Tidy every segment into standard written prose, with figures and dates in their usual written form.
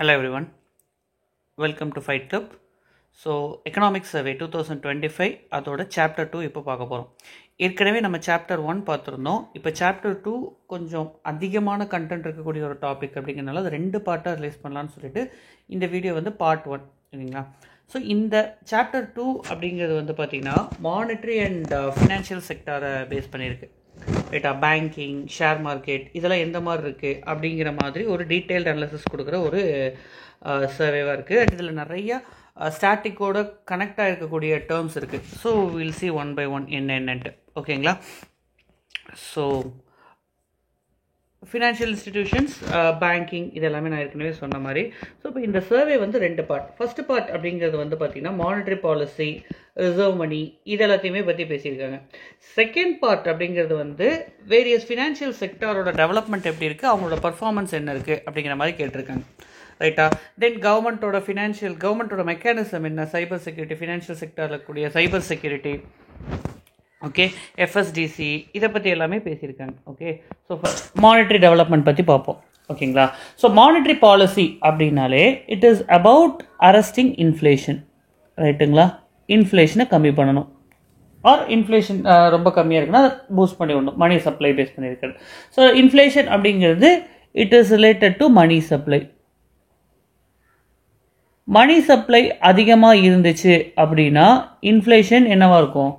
Hello everyone, welcome to Fight Club. So economics survey 2025 அதோட chapter 2 இப்போ பார்க்க போகிறோம். ஏற்கனவே நம்ம சாப்டர் 1 பார்த்துருந்தோம். இப்போ சாப்டர் 2 கொஞ்சம் அதிகமான கண்டென்ட் இருக்கக்கூடிய ஒரு டாபிக் அப்படிங்கிறனால அது 2 பார்ட்டாக ரிலீஸ் பண்ணலான்னு சொல்லிட்டு இந்த வீடியோ வந்து பார்ட் 1 சரிங்களா. ஸோ இந்த சாப்டர் 2 அப்படிங்கிறது வந்து பார்த்திங்கன்னா மானிட்ரி அண்ட் ஃபினான்ஷியல் செக்டாரை பேஸ் பண்ணியிருக்கு ரைட்டா. பேங்கிங், ஷேர் மார்க்கெட் இதெல்லாம் எந்த மாதிரி இருக்குது அப்படிங்கிற மாதிரி ஒரு டீட்டெயில்டு அனாலிசிஸ் கொடுக்குற ஒரு சர்வேவாக இருக்குது. அண்ட் இதில் நிறையா ஸ்டாட்டிக்கோட கனெக்ட் ஆகிருக்கக்கூடிய டேர்ம்ஸ் இருக்குது. So we'll see one by one என்னென்னட்டு ஓகேங்களா. ஸோ ஃபினான்ஷியல் இன்ஸ்டிடியூஷன்ஸ், பேங்கிங் இது எல்லாமே நான் ஏற்கனவே சொன்ன மாதிரி. ஸோ இப்போ இந்த சர்வே வந்து 2 பார்ட். ஃபர்ஸ்ட் பார்ட் அப்படிங்கிறது வந்து பார்த்திங்கன்னா மானிட்ரி பாலிசி, ரிசர்வ் மணி இது எல்லாத்தையுமே பற்றி பேசியிருக்காங்க. செகண்ட் பார்ட் அப்படிங்கிறது வந்து வேரியஸ் ஃபினான்ஷியல் செக்டாரோட டெவலப்மெண்ட் எப்படி இருக்குது, அவங்களோட பர்ஃபார்மன்ஸ் என்ன இருக்குது அப்படிங்கிற மாதிரி கேட்டிருக்காங்க ரைட்டா. தென் கவர்மெண்ட்டோட மெக்கானிசம் என்ன, சைபர் செக்யூரிட்டி, ஃபினான்ஷியல் செக்டாரில் இருக்கக்கூடிய சைபர் செக்யூரிட்டி, ஓகே, எஃப்எஸ்டிசி இதை பற்றி எல்லாமே பேசியிருக்காங்க. ஓகே, ஸோ மானிட்ரி டெவலப்மெண்ட் பற்றி பார்ப்போம் ஓகேங்களா. ஸோ மானிட்ரி பாலிசி அப்படின்னாலே it is about arresting inflation ரைட்டுங்களா. இன்ஃப்ளேஷனை கம்மி பண்ணணும், ஆர் இன்ஃப்ளேஷன் ரொம்ப கம்மியாக இருக்குன்னா அதை பூஸ்ட் பண்ணி விடணும். மணி சப்ளை பேஸ் பண்ணியிருக்கிறது. ஸோ இன்ஃப்ளேஷன் அப்படிங்கிறது it is related to money supply. Money supply அதிகமாக இருந்துச்சு அப்படின்னா இன்ஃப்ளேஷன் என்னவாக இருக்கும்,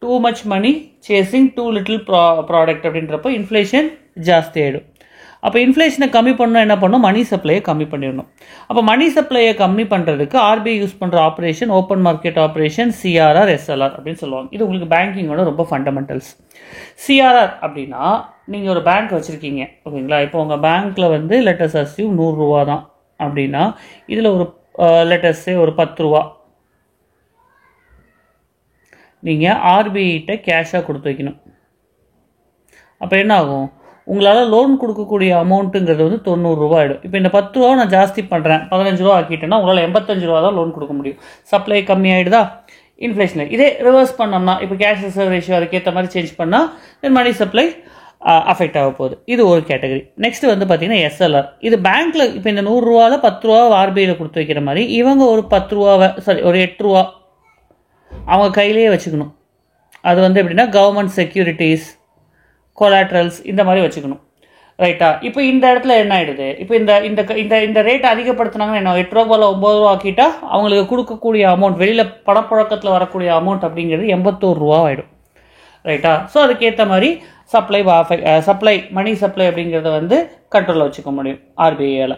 too much money chasing too little product அப்படின்றப்போ இன்ஃப்ளேஷன் ஜாஸ்தி ஆகிடும். அப்போ இன்ஃப்ளேஷனை கம்மி பண்ணணும், என்ன பண்ணணும், மணி சப்ளையை கம்மி பண்ணிடணும். அப்போ மணி சப்ளையை கம்மி பண்ணுறதுக்கு ஆர்பிஐ யூஸ் பண்ணுற operation open market operation, CRR, SLR அப்படின்னு சொல்லுவாங்க. இது உங்களுக்கு பேங்கிங்கோட ரொம்ப ஃபண்டமெண்டல்ஸ். சிஆர்ஆர் அப்படின்னா நீங்கள் ஒரு பேங்க் வச்சுருக்கீங்க ஓகேங்களா. இப்போ உங்கள் பேங்க்கில் வந்து லெட்டஸ் அஸ்யூம் 100 ரூபா தான் அப்படின்னா இதில் ஒரு லெட்டஸ்ஸே ஒரு 10 ரூபா நீங்கள் ஆர்பிஐட்ட கேஷாக கொடுத்து வைக்கணும். அப்போ என்ன ஆகும், உங்களால் லோன் கொடுக்கக்கூடிய அமௌண்ட்டுங்கிறது வந்து 90 ரூபா ஆகிடும். இப்போ இந்த 10 ரூபா நான் ஜாஸ்தி பண்ணுறேன், 15 ரூபா ஆக்கிட்டேன்னா உங்களால் 85 ரூபா தான் லோன் கொடுக்க முடியும். சப்ளை கம்மியாகிடுதா, இன்ஃப்ளேஷனில். இதே ரிவர்ஸ் பண்ணோம்னா இப்போ கேஷ் ரிசர்வ் ரேஷியோ அதுக்கேற்ற மாதிரி சேஞ்ச் பண்ணால் தென் மணி சப்ளை அஃபெக்ட் ஆக போகுது. இது ஒரு கேட்டகரி. நெக்ஸ்ட் வந்து பார்த்தீங்கன்னா எஸ்எல்ஆர். இது பேங்க்கில் இப்போ இந்த 100 ரூபாவில் 10 ரூபா ஆர்பிஐயில் கொடுத்து வைக்கிற மாதிரி இவங்க ஒரு 10 ரூபாவை ஒரு 8 ரூபா அவங்க கையிலேயே வச்சுக்கணும். அது வந்து எப்படின்னா கவர்மெண்ட் செக்யூரிட்டிஸ், கொலாட்ரல்ஸ் இந்த மாதிரி வச்சுக்கணும் ரைட்டா. இப்போ இந்த இடத்துல என்ன ஆகிடுது, இப்போ இந்த ரேட் அதிகப்படுத்தினாங்கன்னா என்ன, 8 ரூபாயில் 9 ரூபா ஆக்கிட்டா அவங்களுக்கு கொடுக்கக்கூடிய அமௌண்ட், வெளியில் பணப்புழக்கத்தில் வரக்கூடிய அமௌண்ட் அப்படிங்கிறது 81 ரூபா ஆகிடும் ரைட்டா. ஸோ அதுக்கேற்ற மாதிரி மணி சப்ளை அப்படிங்கிறத வந்து கண்ட்ரோலில் வச்சுக்க முடியும் ஆர்பிஐயால்.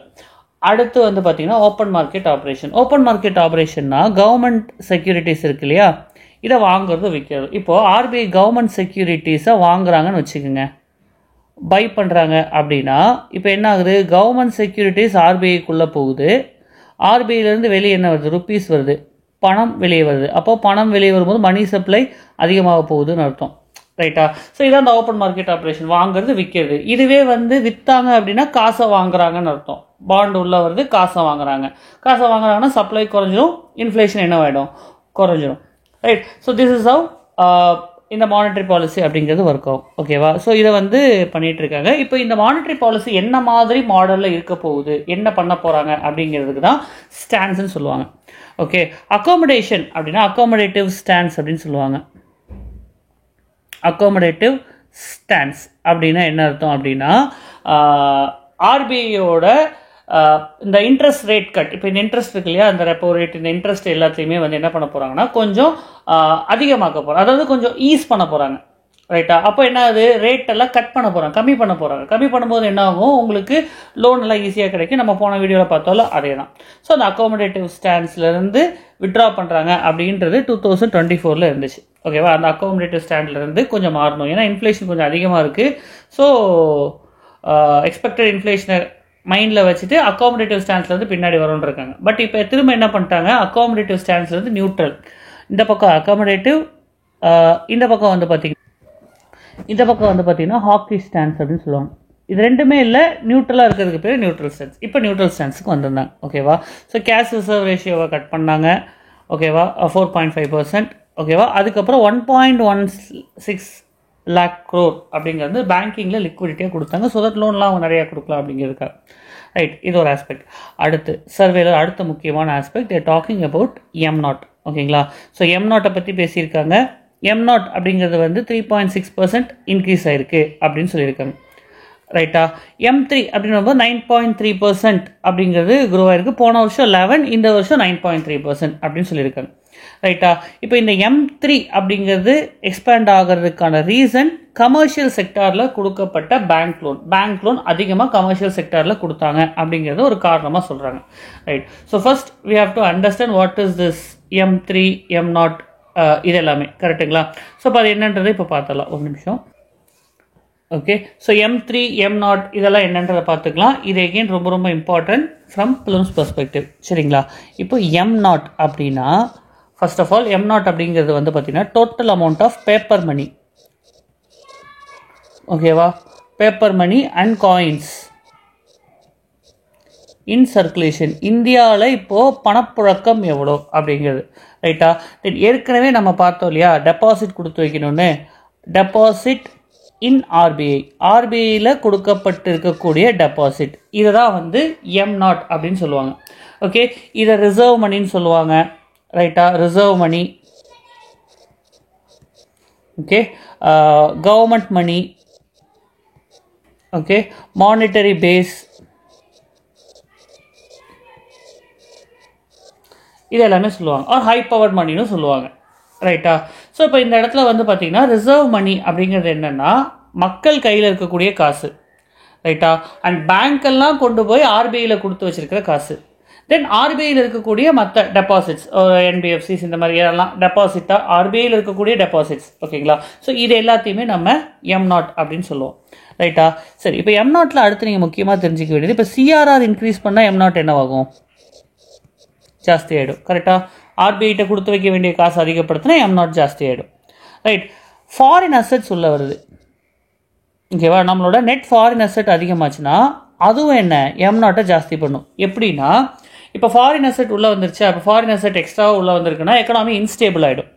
அடுத்து வந்து பார்த்தீங்கன்னா open market operation. Open market ஆப்ரேஷன்னா கவர்மெண்ட் செக்யூரிட்டிஸ் இருக்கு இல்லையா, இதை வாங்குறது விற்கிறது. இப்போது ஆர்பிஐ கவர்மெண்ட் செக்யூரிட்டிஸை வாங்குறாங்கன்னு வச்சுக்கோங்க, பை பண்ணுறாங்க அப்படின்னா இப்போ என்ன ஆகுது, கவர்மெண்ட் செக்யூரிட்டிஸ் ஆர்பிஐக்குள்ளே போகுது, ஆர்பிஐலேருந்து வெளியே என்ன வருது, ருப்பீஸ் வருது, பணம் வெளியே வருது. அப்போது பணம் வெளியே வரும்போது மணி சப்ளை அதிகமாக போகுதுன்னு அர்த்தம் ரைட்டா. ஸோ இதான் அந்த ஓப்பன் மார்க்கெட் ஆப்ரேஷன், வாங்குறது விற்கிறது. இதுவே வந்து விற்றாங்க அப்படின்னா காசை வாங்குறாங்கன்னு அர்த்தம். பாண்டு உள்ள வருது, காசை வாங்குறாங்கன்னா சப்ளை குறைஞ்சிடும், இன்ஃப்ளேஷன் என்னவாயிடும், குறைஞ்சிடும் right. So this is how இந்த மானிட்ரி பாலிசி அப்படிங்கிறது ஒர்க் ஆகும் ஓகேவா. ஸோ இதை வந்து பண்ணிட்டு இருக்காங்க. இப்போ இந்த மானிட்ரி பாலிசி என்ன மாதிரி மாடலில் இருக்க போகுது, என்ன பண்ண போகிறாங்க அப்படிங்கிறதுக்கு தான் ஸ்டான்ஸ்ன்னு சொல்லுவாங்க. ஓகே, அக்காமடேஷன் அப்படின்னா அக்காமடேட்டிவ் ஸ்டான்ஸ் அப்படின்னு சொல்லுவாங்க. அக்காமடேட்டிவ் ஸ்டான்ஸ் அப்படின்னா என்ன அர்த்தம் அப்படின்னா ஆர்பிஐயோட இந்த இன்ட்ரெஸ்ட் ரேட் கட், இப்போ இந்த இன்ட்ரெஸ்ட் இருக்கு இல்லையா, அந்த ரெப்போ ரேட், இந்த இன்ட்ரெஸ்ட் எல்லாத்தையுமே வந்து என்ன பண்ண போகிறாங்கன்னா கொஞ்சம் அதிகமாக்க போகிறாங்க, அதாவது கொஞ்சம் ஈஸ் பண்ண போகிறாங்க ரைட்டா. அப்போ என்ன ஆகுது, ரேட் எல்லாம் கட் பண்ண போகிறாங்க, கம்மி பண்ண போகிறாங்க. கம்மி பண்ணும்போது என்ன ஆகும், உங்களுக்கு லோன் எல்லாம் ஈஸியாக கிடைக்கும். நம்ம போன வீடியோவில் பார்த்தாலும் அதே தான். ஸோ அந்த அக்காமடேட்டிவ் ஸ்டாண்ட்ஸ்லேருந்து விட்ரா பண்ணுறாங்க அப்படின்றது 2024 இருந்துச்சு ஓகேவா. அந்த அக்காமடேட்டிவ் ஸ்டாண்ட்லேருந்து கொஞ்சம் மாறணும், ஏன்னா இன்ஃப்ளேஷன் கொஞ்சம் அதிகமாக இருக்குது. ஸோ எக்ஸ்பெக்டட் இன்ஃப்ளேஷனை மைண்டில் வச்சுட்டு அக்காமடேட்டிவ் ஸ்டாண்ட்ஸ்லேருந்து பின்னாடி வரும்னு இருக்காங்க. பட் இப்போ திரும்ப என்ன பண்ணிட்டாங்க, அக்காமடேட்டிவ் ஸ்டாண்ட்ஸ்லேருந்து நியூட்ரல், இந்த பக்கம் அக்காமடேட்டிவ், இந்த பக்கம் வந்து பார்த்தீங்கன்னா ஹாக்கி ஸ்டாண்ட்ஸ் அப்படின்னு சொல்லுவாங்க. இது ரெண்டுமே இல்லை, நியூட்ரலாக இருக்கிறதுக்கு பேர் நியூட்ரல் ஸ்டாண்ட்ஸ். இப்போ நியூட்ரல் ஸ்டாண்ட்ஸுக்கு வந்திருந்தாங்க ஓகேவா. ஸோ கேஷ் ரிசர்வ் ரேஷியோவை கட் பண்ணாங்க ஓகேவா, 4.5% ஓகேவா. அதுக்கப்புறம் 1.16 lakh crore அப்படிங்கிறது பேங்கிங்கில் லிக்விடிட்டியாக கொடுத்தாங்க. ஸோ தட் லோன்லாம் அவங்க நிறையா கொடுக்கலாம் அப்படிங்கிறதுக்காக. ரைட், இது ஒரு ஆஸ்பெக்ட். அடுத்து சர்வேல அடுத்த முக்கியமான ஆஸ்பெக்ட் டாக்கிங் அபவுட் M0. ஓகேங்களா? ஸோ M0 பற்றி பேசியிருக்காங்க. M0 அப்படிங்கிறது வந்து 3.6% இன்க்ரீஸ் ஆயிருக்கு அப்படின்னு சொல்லியிருக்காங்க. ரைட்டா? M3 அப்படின்னு 9.3% அப்படிங்கிறது க்ரோ ஆயிருக்கு. போன வருஷம் 11, இந்த வருஷம் 9.3% அப்படின்னு சொல்லியிருக்காங்க. ரைட்டா? இப்போ இந்த M3 அப்படிங்கிறது எக்ஸ்பேண்ட் ஆகிறதுக்கான ரீசன் கமர்ஷியல் செக்டாரில் கொடுக்கப்பட்ட பேங்க் லோன் அதிகமாக கமர்ஷியல் செக்டாரில் கொடுத்தாங்க அப்படிங்கிறது ஒரு காரணமாக சொல்கிறாங்க. Right. So first we have to understand what is this M3, M0 இது எல்லாமே. கரெக்டுங்களா? ஸோ இப்போ அது என்னன்றதை இப்போ பார்த்துடலாம். ஒரு நிமிஷம். ஓகே, ஸோ M3, M0 இதெல்லாம் என்னன்றதை பார்த்துக்கலாம். இது எகெயின் ரொம்ப ரொம்ப இம்பார்ட்டன்ட் ஃப்ரம் பிலிம்ஸ் பெர்ஸ்பெக்டிவ். சரிங்களா? இப்போ M0 அப்படின்னா ஃபர்ஸ்ட் ஆஃப் ஆல் M0 அப்படிங்கிறது வந்து பார்த்தீங்கன்னா total amount of paper money. ஓகேவா? Paper money and coins in circulation. இந்தியாவில் இப்போது பணப்புழக்கம் எவ்வளோ அப்படிங்கிறது. ரைட்டா? தென் ஏற்கனவே நம்ம பார்த்தோம் இல்லையா, டெபாசிட் கொடுத்து வைக்கணும்னு. டெபாசிட் இன் ஆர்பிஐயில் கொடுக்கப்பட்டிருக்கக்கூடிய டெபாசிட், இதை தான் வந்து M0 அப்படின்னு சொல்லுவாங்க. ஓகே, இதை ரிசர்வ் மணின்னு சொல்லுவாங்க. ரைட்டா? Reserve money. Okay, government money. Okay, monetary base. இது எல்லாமே சொல்லுவாங்க. ஆர் ஹை பவர் மணின்னு சொல்லுவாங்க. ரைட்டா? ஸோ இப்போ இந்த இடத்துல வந்து பார்த்தீங்கன்னா ரிசர்வ் மணி அப்படிங்கிறது என்னென்னா மக்கள் கையில் இருக்கக்கூடிய காசு. ரைட்டா? அண்ட் பேங்க்கெல்லாம் கொண்டு போய் ஆர்பிஐயில் கொடுத்து வச்சிருக்கிற காசு. தென் ஆர்பிஐயில் இருக்கக்கூடிய மற்ற டெபாசிட்ஸ், NBFCs இந்த மாதிரி எல்லாம் டெபாசிட்டாக ஆர்பிஐயில் இருக்கக்கூடிய டெபாசிட்ஸ். ஓகேங்களா? ஸோ இது எல்லாத்தையுமே நம்ம M0 அப்படின்னு சொல்லுவோம். ரைட்டா? சரி, இப்போ M0ல அடுத்து நீங்கள் முக்கியமாக தெரிஞ்சிக்க வேண்டியது, இப்போ CRR இன்க்ரீஸ் பண்ணால் M0 என்னவாகும்? ஜாஸ்தி ஆகிடும். கரெக்டாக? ஆர்பிஐட்ட கொடுத்து வைக்க வேண்டிய காசு அதிகப்படுத்தினா M0 ஜாஸ்தி ஆகிடும். ரைட். ஃபாரின் அசெட்ஸ் உள்ள வருது. ஓகேவா? நம்மளோட நெட் ஃபாரின் அசெட் அதிகமாச்சுன்னா அதுவும் என்ன M0 ஜாஸ்தி பண்ணும். எப்படின்னா, இப்போ ஃபாரின் அசெட் உள்ளே வந்துருச்சு, அப்போ ஃபாரின் அசெட் எக்ஸ்ட்ராவாக உள்ளே வந்திருக்குன்னா எக்கனாமி இன்ஸ்டேபிள் ஆகிடும்.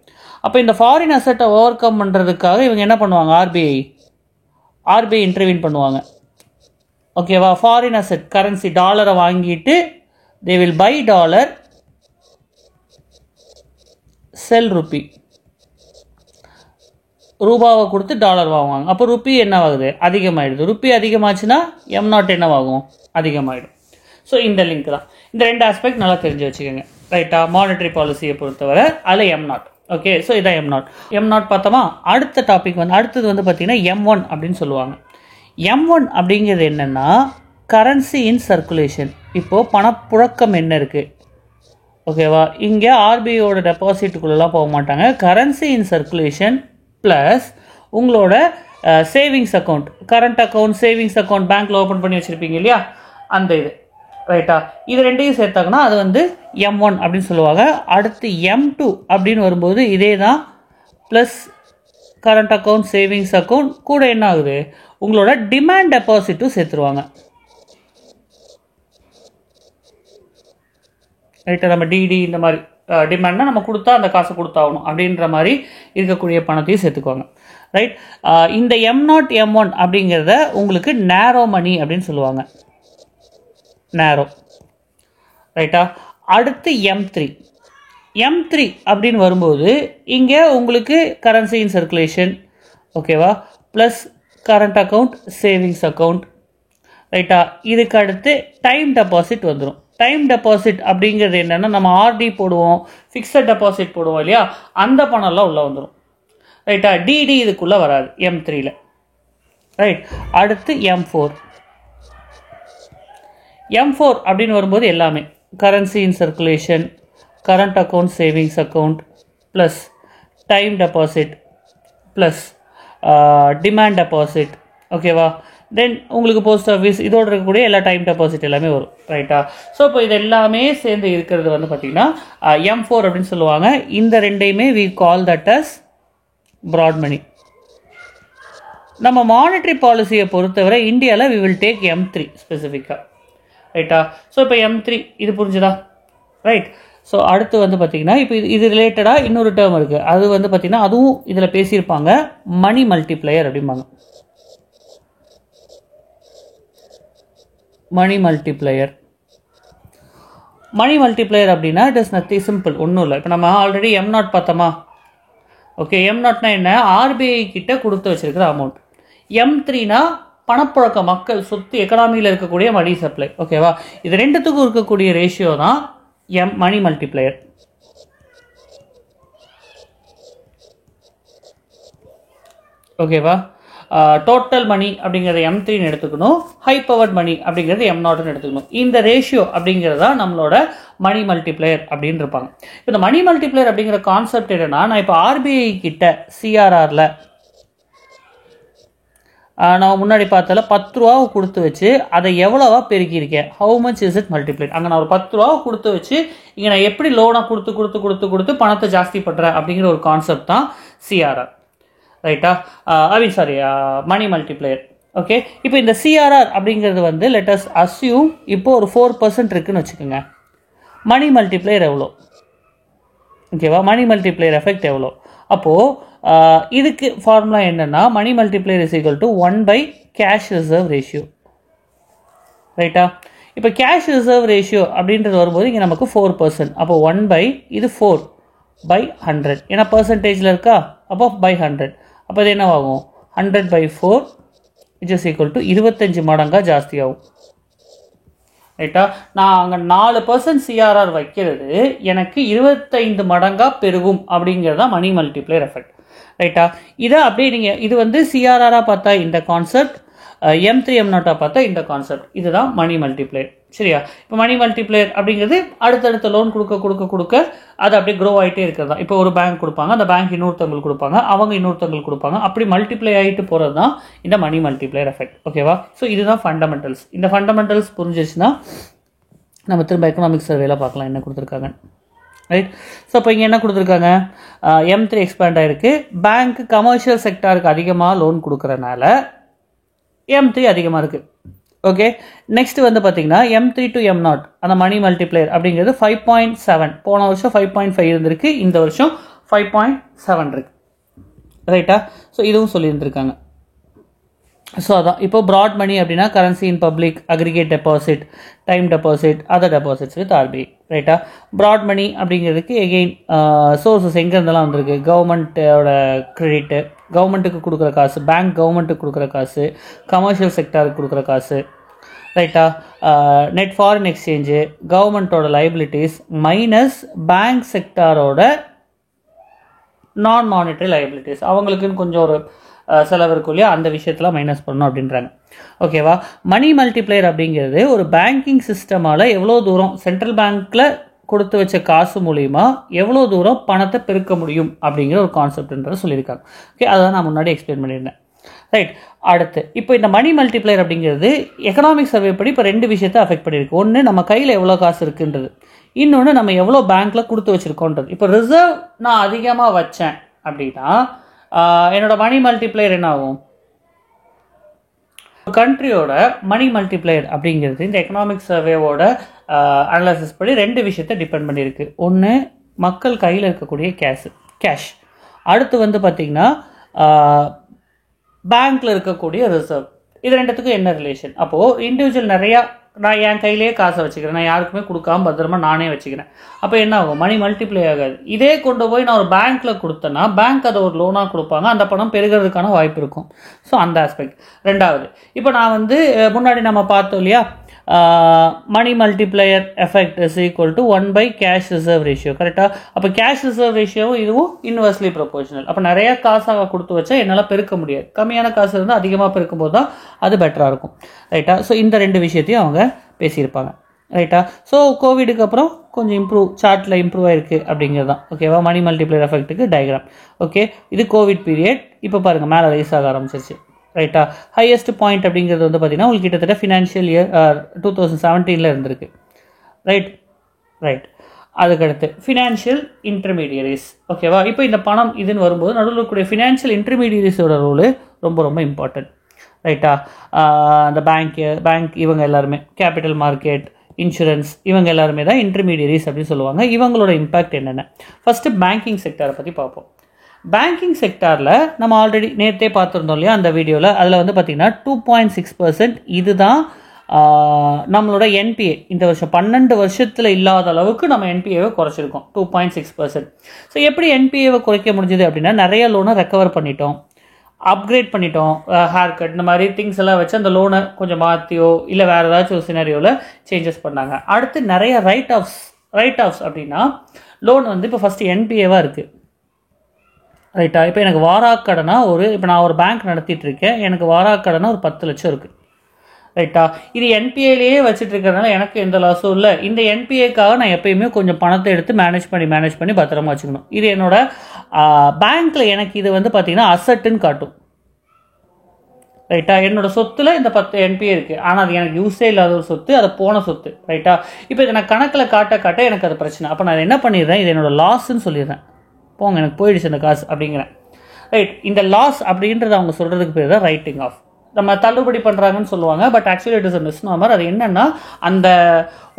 அப்போ இந்த ஃபாரின் அசெட்டை ஓவர் கம் பண்ணுறதுக்காக இவங்க என்ன பண்ணுவாங்க? ஆர்பிஐ இன்டர்வீன் பண்ணுவாங்க. ஓகேவா? ஃபாரின் அசெட் கரன்சி டாலரை வாங்கிட்டு they will buy dollar, sell rupee. ரூபாவை கொடுத்து டாலர் வாங்குவாங்க. அப்போ ருப்பி என்னவாகுது? அதிகமாகிடுது. ருப்பி அதிகமாச்சுன்னா M0 என்னவாகும்? அதிகமாகிடும். ஸோ இந்த லிங்க் தான். இந்த ரெண்டு ஆஸ்பெக்ட் நல்லா தெரிஞ்சு வச்சுக்கோங்க. ரைட்டா? மானிட்டரி பாலிசியை பொறுத்தவரை அதில் M0. ஓகே, ஸோ இதான் M0 பார்த்தோமா? அடுத்தது வந்து பார்த்தீங்கன்னா M1 அப்படின்னு சொல்லுவாங்க. M1 அப்படிங்கிறது என்னென்னா கரன்சி இன் சர்க்குலேஷன். இப்போது பணப்புழக்கம் என்ன இருக்குது? ஓகேவா? இங்கே ஆர்பிஐயோட டெபாசிட்டுக்குள்ளெல்லாம் போக மாட்டாங்க. கரன்சி இன் சர்க்குலேஷன் ப்ளஸ் உங்களோட savings account, current account, savings account பேங்க்கில் ஓப்பன் பண்ணி வச்சுருப்பீங்க இல்லையா, அந்த இது. ரைட்டா? இது ரெண்டையும் சேர்த்தாங்கன்னா அது வந்து M1 அப்படின்னு சொல்லுவாங்க. அடுத்து M2 அப்படின்னு வரும்போது இதே தான், plus current account, savings account கூட என்ன ஆகுது? உங்களோட டிமாண்ட் டெபாசிட்டும் சேர்த்துருவாங்க. ரைட்டா? நம்ம டிடி இந்த மாதிரி டிமாண்ட்னா நம்ம கொடுத்தா அந்த காசை கொடுத்தாகணும் அப்படின்ற மாதிரி இருக்கக்கூடிய பணத்தையும் சேர்த்துக்குவாங்க. ரைட்? இந்த M0, M1 அப்படிங்கிறத உங்களுக்கு நேரோ மணி அப்படின்னு சொல்லுவாங்க. நேரோ. ரைட்டா? அடுத்து M3 அப்படின்னு வரும்போது இங்கே உங்களுக்கு கரன்சி இன் சர்க்குலேஷன். ஓகேவா? Plus current account, savings account. ரைட்டா? இதுக்கு அடுத்து டைம் டெபாசிட் வந்துடும். டைம் டெபாசிட் அப்படிங்கிறது என்னென்னா நம்ம ஆர்டி போடுவோம், ஃபிக்ஸட் டெபாசிட் போடுவோம் இல்லையா, அந்த பணம்லாம் உள்ளே வந்துடும். ரைட்டா? டிடி இதுக்குள்ளே வராது M3ல. ரைட்? அடுத்து M4 அப்படின்னு வரும்போது எல்லாமே கரன்சி இன் circulation, current account, savings account, plus time deposit, plus demand deposit. ஓகேவா? தென் உங்களுக்கு போஸ்ட் ஆஃபீஸ் இதோடு இருக்கக்கூடிய எல்லா டைம் டெபாசிட் எல்லாமே வரும். ரைட்டா? ஸோ இப்போ இது எல்லாமே சேர்ந்து இருக்கிறது வந்து பார்த்திங்கன்னா M4 அப்படின்னு சொல்லுவாங்க. இந்த ரெண்டையுமே we call that as broad money. நம்ம மானிட்டரி பாலிசியை பொறுத்தவரை இந்தியாவில் we will take M3 ஸ்பெசிஃபிக்காக. ரைட்டா? ஸோ இப்போ M3 இது புரிஞ்சுதா? ரைட்? ஸோ அடுத்து வந்து பார்த்தீங்கன்னா இப்போ இது ரிலேட்டடாக இன்னொரு டேர்ம் இருக்குது. அது வந்து பார்த்தீங்கன்னா அதுவும் இதில் பேசியிருப்பாங்க, மணி மல்டிப்ளையர் அப்படிம்பாங்க. மணி மல்டிப்ளையர் அப்படின்னா இட் இஸ் நத்திங், சிம்பிள், ஒன்றும் இல்லை. இப்போ நம்ம ஆல்ரெடி M0 பார்த்தோமா? ஓகே, M0னா என்ன? ஆர்பிஐ கிட்ட கொடுத்து வச்சிருக்கிற அமௌண்ட். M3னா பணப்புழக்க, மக்கள் சொத்து, எக்கனாமியில் இருக்கக்கூடிய மணி சப்ளை. ஓகேவா? இது ரெண்டுத்துக்கும் இருக்கக்கூடிய ரேஷியோ தான் மணி மல்டிப்ளையர். ஓகேவா? டோட்டல் மணி அப்படிங்கிறது M3ன்னு எடுத்துக்கணும், ஹை பவர்ட் மணி அப்படிங்கிறது M0ன்னு எடுத்துக்கணும். இந்த ரேஷியோ அப்படிங்கிறது தான் நம்மளோட மணி மல்டிப்ளையர் அப்படின்னு இருப்பாங்க. இப்போ இந்த மணி மல்டிப்ளையர் அப்படிங்கிற கான்செப்ட் என்னன்னா, நான் இப்போ ஆர்பிஐ கிட்ட சிஆர்ஆரில் நான் முன்னாடி பார்த்தால 10 ரூபாவை கொடுத்து வச்சு அதை எவ்வளோவா பெருக்கியிருக்கேன், how much is it multiplied. அங்கே நான் ஒரு 10 ரூபாவை கொடுத்து வச்சு இங்கே நான் எப்படி லோனை கொடுத்து பணத்தை ஜாஸ்தி பண்ணுறேன் அப்படிங்கிற ஒரு கான்செப்ட் தான் சிஆர்ஆர். ரைட்டா? சாரி, மணி மல்டிப்ளையர். ஓகே, இப்போ இந்த சிஆர்ஆர் அப்படிங்கிறது வந்து லெட் அஸ் அஸ்யூம் இப்போ ஒரு 4% இருக்குன்னு வச்சுக்கோங்க. மணி மல்டிப்ளையர் எவ்வளோ? ஓகேவா? மணி மல்டிப்ளையர் எஃபெக்ட் எவ்வளோ? அப்போது இதுக்கு ஃபார்முலா என்னென்னா, money multiplier is equal to 1 cash reserve ratio. ரைட்டா? இப்போ கேஷ் ரிசர்வ் ரேஷியோ அப்படின்றது வரும்போது இங்கே நமக்கு 4%. அப்போ 1 இது 4/100. ஏன்னா பர்சன்டேஜில் இருக்கா? அப்போ by 100. அப்போ இது என்னவாகும்? 100/4 which is equal to 25 மடங்காக ஜாஸ்தி ஆகும். ரைட்டா? நான் அங்கே 4% சிஆர்ஆர் வைக்கிறது எனக்கு 25 மடங்காக பெருகும் அப்படிங்கிறது தான் மணி மல்டிப்ளையர் எஃபெக்ட். ரைட்டா? இதை அப்படியே நீங்கள் இது வந்து சிஆர்ஆராக பார்த்தா இந்த கான்செப்ட், M3 M0 பார்த்தா இந்த கான்செப்ட். இதுதான் மணி மல்டிப்ளையர். சரியா? இப்போ மணி மல்டிப்ளையர் அப்படிங்கிறது அடுத்தடுத்த லோன் கொடுக்க அது அப்படியே க்ரோ ஆகிட்டே இருக்கிறது தான். இப்போ ஒரு பேங்க் கொடுப்பாங்க, அந்த பேங்க் இன்னொருத்தவங்களுக்கு கொடுப்பாங்க, அவங்க இன்னொருத்தவங்களுக்கு கொடுப்பாங்க, அப்படி மல்டிப்ளை ஆகிட்டு போகிறது தான் இந்த மணி மல்டிப்ளையர் எஃபெக்ட். ஓகேவா? ஸோ இதுதான் ஃபண்டமெண்டல்ஸ். இந்த ஃபண்டமெண்டல்ஸ் புரிஞ்சிச்சுன்னா நம்ம திரும்ப எக்கனாமிக் சர்வேல பார்க்கலாம் என்ன கொடுத்துருக்காங்க. ரைட்? ஸோ இப்போ இங்கே என்ன கொடுத்துருக்காங்க? M3 எக்ஸ்பேண்ட் ஆகிருக்கு. பேங்க் கமர்ஷியல் செக்டாருக்கு அதிகமாக லோன் கொடுக்குறனால M3 அதிகமாக இருக்குது. ஓகே, நெக்ஸ்ட் வந்து பார்த்தீங்கன்னா M3 to M0 அந்த மணி மல்டிப்ளையர் அப்படிங்கிறது 5.7. போன வருஷம் 5.5 இருந்திருக்கு, இந்த வருஷம் 5.7 இருக்கு. ரைட்டா? ஸோ இதுவும் சொல்லியிருந்திருக்காங்க. ஸோ அதான் இப்போ ப்ராட் மணி அப்படின்னா currency in public, aggregate deposit, time deposit, other deposits with RBI. ரைட்டா? ப்ராட் மணி அப்படிங்கிறதுக்கு எகெயின் சோர்ஸஸ் எங்கேருந்தெல்லாம் வந்திருக்கு? கவர்மெண்ட்டோட கிரெடிட்டு, கவர்மெண்ட்டுக்கு கொடுக்குற காசு, பேங்க் கவர்மெண்ட்டுக்கு கொடுக்குற காசு, கமர்ஷியல் செக்டாருக்கு கொடுக்குற காசு. ரைட்டா? நெட் ஃபாரின் எக்ஸ்சேஞ்சு, கவர்மெண்ட்டோட லைபிலிட்டிஸ் மைனஸ் பேங்க் செக்டாரோட நான் மானிட்டரி லைபிலிட்டிஸ், அவங்களுக்குன்னு கொஞ்சம் ஒரு செலவு இருக்கும் இல்லையா, அந்த விஷயத்தில் மைனஸ் பண்ணணும் அப்படின்றாங்க. ஓகேவா? மணி மல்டிப்ளையர் அப்படிங்கிறது ஒரு பேங்கிங் சிஸ்டமால் எவ்வளோ தூரம் சென்ட்ரல் பேங்க்கில் கொடுத்து வச்ச காசு மூலிமா எவ்வளோ தூரம் பணத்தை பெருக்க முடியும் அப்படிங்கிற ஒரு கான்செப்ட்ன்றதை சொல்லியிருக்காங்க. ஓகே, அதான் நான் முன்னாடி எக்ஸ்பிளைன் பண்ணியிருந்தேன். ரைட்? அடுத்து இப்போ இந்த மணி மல்டிப்ளையர் அப்படிங்கிறது எக்கனாமிக் சர்வே படி இப்போ 2 விஷயத்தை அஃபெக்ட் பண்ணியிருக்கு. ஒன்று நம்ம கையில் எவ்வளோ காசு இருக்குன்றது, இன்னொன்று நம்ம எவ்வளோ பேங்க்கில் கொடுத்து வச்சுருக்கோன்றது. இப்போ ரிசர்வ் நான் அதிகமாக வச்சேன் அப்படின்னா என்னோட மணி மல்டிப்ளையர் என்ன ஆகும்? கண்ட்ரியோட மணி மல்டிப்ளையர் அப்படிங்கிறது இந்த எக்கனாமிக் சர்வேவோட அனலைசிஸ் படி 2 விஷயத்தை டிபெண்ட் பண்ணியிருக்கு. ஒன்று மக்கள் கையில் இருக்கக்கூடிய கேஷ், அடுத்து வந்து பார்த்திங்கன்னா பேங்க்கில் இருக்கக்கூடிய ரிசர்வ். இது ரெண்டுத்துக்கும் என்ன ரிலேஷன்? அப்போது இண்டிவிஜுவல் நிறையா நான் என் கையிலேயே காசை வச்சுக்கிறேன், நான் யாருக்குமே கொடுக்காம பத்திரமா நானே வச்சுக்கிறேன். அப்போ என்ன ஆகும்? மணி மல்டிப்ளை ஆகாது. இதே கொண்டு போய் நான் ஒரு பேங்க்கில் கொடுத்தேன்னா பேங்க் அதை ஒரு லோனாக கொடுப்பாங்க, அந்த பணம் பெருகிறதுக்கான வாய்ப்பு இருக்கும். ஸோ அந்த ஆஸ்பெக்ட். ரெண்டாவது, இப்போ நான் வந்து முன்னாடி நம்ம பார்த்தோம் இல்லையா, money multiplier effect is equal to 1 cash reserve ratio. கரெக்டாக? அப்போ கேஷ் ரிசர்வ் ரேஷியோவும் இதுவும் இன்வெர்ஸ்லி ப்ரொபோர்ஷனல். அப்போ நிறையா காசாக கொடுத்து வச்சா என்னால் பெருக்க முடியாது, கம்மியான காசு இருந்தால் அதிகமாக பெருக்கும் போது தான் அது பெட்டராக இருக்கும். ரைட்டா? ஸோ இந்த 2 விஷயத்தையும் அவங்க பேசியிருப்பாங்க. ரைட்டா? ஸோ கோவிடுக்கு அப்புறம் கொஞ்சம் சார்ட்டில் இம்ப்ரூவ் ஆயிருக்கு அப்படிங்கிறது தான். ஓகேவா? மணி மல்டிப்ளையர் எஃபெக்ட்டுக்கு டயக்ராம். ஓகே, இது கோவிட் பீரியட். இப்போ பாருங்கள் மேலே ரைஸ் ஆக ஆரம்பிச்சிருச்சு. ரைட்டா? ஹையஸ்ட் பாயிண்ட் அப்படிங்கிறது வந்து பார்த்தீங்கன்னா உங்களுக்கு கிட்டத்தட்ட ஃபினான்ஷியல் இயர் 2017 இருந்திருக்கு. ரைட். அதுக்கடுத்து ஃபினான்ஷியல் இன்டர்மீடியரிஸ். ஓகேவா? இப்போ இந்த பணம் இதுன்னு வரும்போது நடுவில் இருக்கக்கூடிய ஃபினான்ஷியல் இன்டர்மீடியரிஸோட ரோலு ரொம்ப ரொம்ப இம்பார்ட்டன்ட். ரைட்டா? அந்த பேங்க் இவங்க எல்லாருமே, கேபிட்டல் மார்க்கெட், இன்சூரன்ஸ், இவங்க எல்லாருமே தான் இன்டர்மீடியரிஸ் அப்படின்னு சொல்லுவாங்க. இவங்களோட இம்பாக்ட் என்னென்ன? ஃபஸ்ட்டு பேங்கிங் செக்டாரை பற்றி பார்ப்போம். பேங்கிங் செக்டாரில் நம்ம ஆல்ரெடி நேற்றே பார்த்துருந்தோம் இல்லையா அந்த வீடியோவில். அதில் வந்து பார்த்திங்கன்னா 2.6% இதுதான் நம்மளோட என்பிஏ. இந்த வருஷம் 12 வருஷத்தில் இல்லாத அளவுக்கு நம்ம என்பிஏவை குறைச்சிருக்கோம், 2.6%. ஸோ எப்படி என்பிஏவை குறைக்க முடிஞ்சுது அப்படின்னா, நிறைய லோனை ரெக்கவர் பண்ணிட்டோம், அப்கிரேட் பண்ணிட்டோம், ஹேர் கட் இந்த மாதிரி திங்ஸ் எல்லாம் வச்சு அந்த லோனை கொஞ்சம் மாற்றியோ இல்லை வேறு ஏதாச்சும் ஒரு சினாரியோவில் சேஞ்சஸ் பண்ணாங்க. அடுத்து நிறைய ரைட் ஆஃப்ஸ் அப்படின்னா லோன் வந்து இப்போ ஃபஸ்ட்டு என்பிஏவாக இருக்குது, ரைட்டா? இப்போ எனக்கு வாராக்கடனாக இப்போ நான் ஒரு பேங்க் நடத்திட்டு இருக்கேன், எனக்கு வாராக்கடனாக ஒரு 10 லட்சம் இருக்குது, ரைட்டா? இது என்பிஏலேயே வச்சுட்டு இருக்கிறதுனால எனக்கு எந்த லாஸும் இல்லை. இந்த என்பிஏக்காக நான் எப்பயுமே கொஞ்சம் பணத்தை எடுத்து மேனேஜ் பண்ணி பத்திரமா வச்சுக்கணும். இது என்னோட பேங்க்கில் எனக்கு இது வந்து பார்த்தீங்கன்னா அசட்டுன்னு காட்டும், ரைட்டா? என்னோட சொத்துல இந்த 10 என்பிஏ இருக்குது, ஆனால் அது எனக்கு யூஸே இல்லாத ஒரு சொத்து, அது போன சொத்து, ரைட்டா? இப்போ இதை நான் கணக்கில் காட்ட எனக்கு அது பிரச்சனை. அப்போ நான் என்ன பண்ணிடுறேன், இது என்னோட லாஸ்ன்னு சொல்லிடுறேன், போங்க எனக்கு போயிடுச்சு அந்த காசு அப்படிங்கிறேன், ரைட்? இந்த லாஸ் அப்படின்றத அவங்க சொல்கிறதுக்கு பேர் தான் ரைட்டிங் ஆஃப். நம்ம தள்ளுபடி பண்ணுறாங்கன்னு சொல்லுவாங்க, but actually it is a misnomer. அது என்னன்னா, அந்த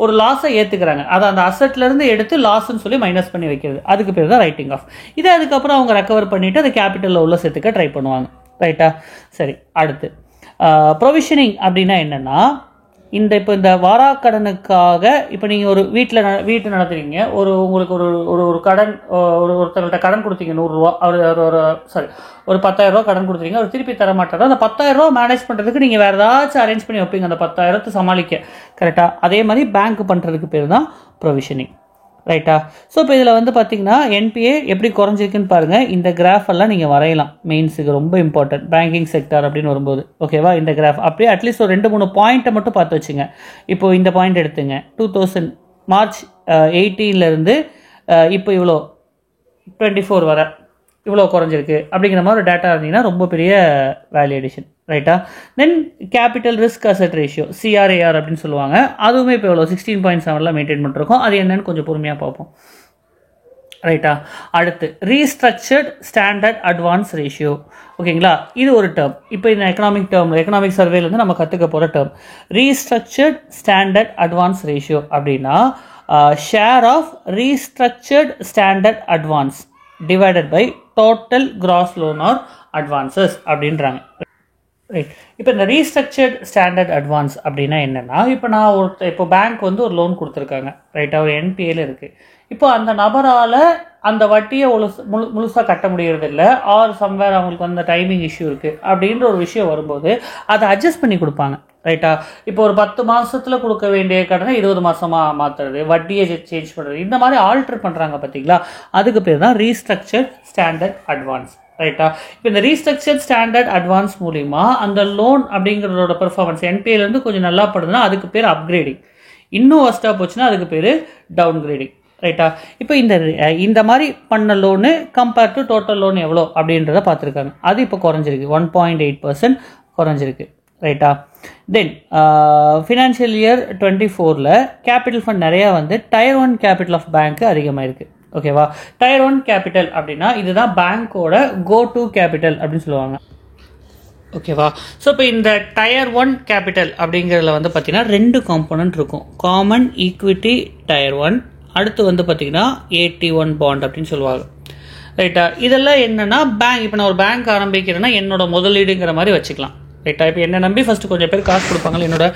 ஒரு லாஸை ஏற்றுக்கிறாங்க, அதை அந்த அசட்லேருந்து எடுத்து லாஸ்ன்னு சொல்லி மைனஸ் பண்ணி வைக்கிறது, அதுக்கு பேர் தான் ரைட்டிங் ஆஃப். இதை அதுக்கப்புறம் அவங்க ரெக்கவர் பண்ணிவிட்டு அதை கேபிட்டலில் உள்ள சேர்த்துக்க ட்ரை பண்ணுவாங்க, ரைட்டா? சரி, அடுத்து ப்ரொவிஷனிங் அப்படின்னா என்னென்னா, இப்போ இந்த வாராக்கடனுக்காக இப்போ நீங்கள் ஒரு வீட்டு நடத்துறீங்க, உங்களுக்கு ஒரு கடன், ஒருத்தர்கிட்ட கடன் கொடுத்தீங்க 100 ரூபா, ஒரு 10,000 ரூபா கடன் கொடுத்துறீங்க, அவர் திருப்பி தர மாட்டாரோ, அந்த 10,000 ரூபா மேனேஜ் பண்ணுறதுக்கு நீங்கள் வேறு ஏதாச்சும் அரேஞ்ச் பண்ணி வைப்பீங்க அந்த 10,000 சமாளிக்க, கரெக்டாக? அதே மாதிரி பேங்க் பண்ணுறதுக்கு பேர் தான் ப்ரொவிஷனிங், ரைட்டா? ஸோ இப்போ இதில் வந்து பார்த்தீங்கன்னா என்பிஏ எப்படி குறைஞ்சிருக்குன்னு பாருங்கள். இந்த கிராஃப் எல்லாம் நீங்கள் வரையலாம், மெயின்ஸுக்கு ரொம்ப இம்பார்ட்டன்ட் பேங்கிங் செக்டார் அப்படின்னு வரும்போது, ஓகேவா? இந்த கிராஃப் அப்படியே அட்லீஸ்ட் ஒரு 2-3 பாயிண்ட்டை மட்டும் பார்த்து வச்சுங்க. இப்போது இந்த பாயிண்ட் எடுத்துங்க, 2000 மார்ச் 18 இப்போ இவ்வளோ 24 வர இவ்வளோ குறைஞ்சிருக்கு அப்படிங்கிற மாதிரி ஒரு டேட்டா இருந்தீங்கன்னா ரொம்ப பெரிய வேல்யூ அடிஷன், ரைட்டா? Then capital risk asset ratio, CRAR அப்படின்னு சொல்லுவாங்க. அதுவுமே இப்போ எவ்வளோ 16.7 மெயின்டைன் பண்ணிருக்கோம். அது என்னன்னு கொஞ்சம் பொறுமையாக பார்ப்போம், ரைட்டா? அடுத்து ரீஸ்ட்ரக்சர்ட் ஸ்டாண்டர்ட் அட்வான்ஸ் ரேஷியோ, ஓகேங்களா? இது ஒரு டேர்ம். இப்போ இந்த எக்கனாமிக் சர்வேலேருந்து நம்ம கற்றுக்க போகிற term restructured standard advance ratio. அப்படின்னா share of restructured standard advance divided by total gross loan or advances அப்படின்றாங்க, ரைட்? இப்போ இந்த ரீஸ்ட்ரக்சர்ட் ஸ்டாண்டர்ட் அட்வான்ஸ் அப்படின்னா என்னென்னா, இப்போ பேங்க் வந்து ஒரு லோன் கொடுத்துருக்காங்க, ரைட்டா? ஒரு என்பிஏல இருக்குது. இப்போ அந்த நபரால் அந்த வட்டியை முழுசாக கட்ட முடியறது இல்லை, ஆர் சம்வேர் அவங்களுக்கு அந்த டைமிங் இஷ்யூ இருக்குது அப்படின்ற ஒரு விஷயம் வரும்போது அதை அட்ஜஸ்ட் பண்ணி கொடுப்பாங்க, ரைட்டா? இப்போ ஒரு 10 மாதத்தில் கொடுக்க வேண்டிய கடனை 20 மாதமாக மாற்றுறது, வட்டியை சேஞ்ச் பண்ணுறது, இந்த மாதிரி ஆல்டர் பண்ணுறாங்க பார்த்தீங்களா? அதுக்கு பேர் தான் ரீஸ்ட்ரக்சர்ட் ஸ்டாண்டர்ட் அட்வான்ஸ், ரைட்டா? இப்போ இந்த ரீஸ்ட்ரக்சர்ட் ஸ்டாண்டர்ட் அட்வான்ஸ் மூலிமா அந்த லோன் அப்படிங்கிறதோட பெர்ஃபார்மன்ஸ் என்பிஏலேருந்து கொஞ்சம் நல்லா படுதுன்னா அதுக்கு பேர் அப்கிரேடிங், இன்னும் ஒஸ்ட்டாக போச்சுன்னா அதுக்கு பேர் டவுன்கிரேடிங், ரைட்டா? இப்போ இந்த மாதிரி பண்ண loan compare to total loan எவ்வளோ அப்படின்றத பார்த்துருக்காங்க. அது இப்போ குறைஞ்சிருக்கு, 1.8% குறைஞ்சிருக்கு, ரைட்டா? தென் ஃபினான்ஷியல் இயர் 24 கேபிட்டல் ஃபண்ட் நிறையா வந்து டயர் 1 கேபிட்டல் ஆஃப் பேங்க்கு அதிகமாக இருக்குது, ஓகேவா? டயர் 1 கேபிட்டல் அப்படின்னா இதுதான் பேங்க்கோட கோ டு கேபிட்டல் அப்படின்னு சொல்லுவாங்க, ஓகேவா? ஸோ இப்போ இந்த டயர் 1 கேபிட்டல் அப்படிங்கிறதுல வந்து பார்த்தீங்கன்னா 2 காம்போனன்ட் இருக்கும், காமன் ஈக்விட்டி டயர் 1, அடுத்து வந்து பார்த்தீங்கன்னா AT1 பாண்ட் அப்படின்னு சொல்லுவாங்க, ரைட்டா? இதெல்லாம் என்னென்னா பேங்க், இப்போ நான் ஒரு பேங்க் ஆரம்பிக்கிறேன்னா என்னோட முதலீடுங்கிற மாதிரி வச்சுக்கலாம், ரைட்டா? இப்போ என்ன நம்பி ஃபஸ்ட்டு கொஞ்சம் பேர் காசு கொடுப்பாங்க, என்னோட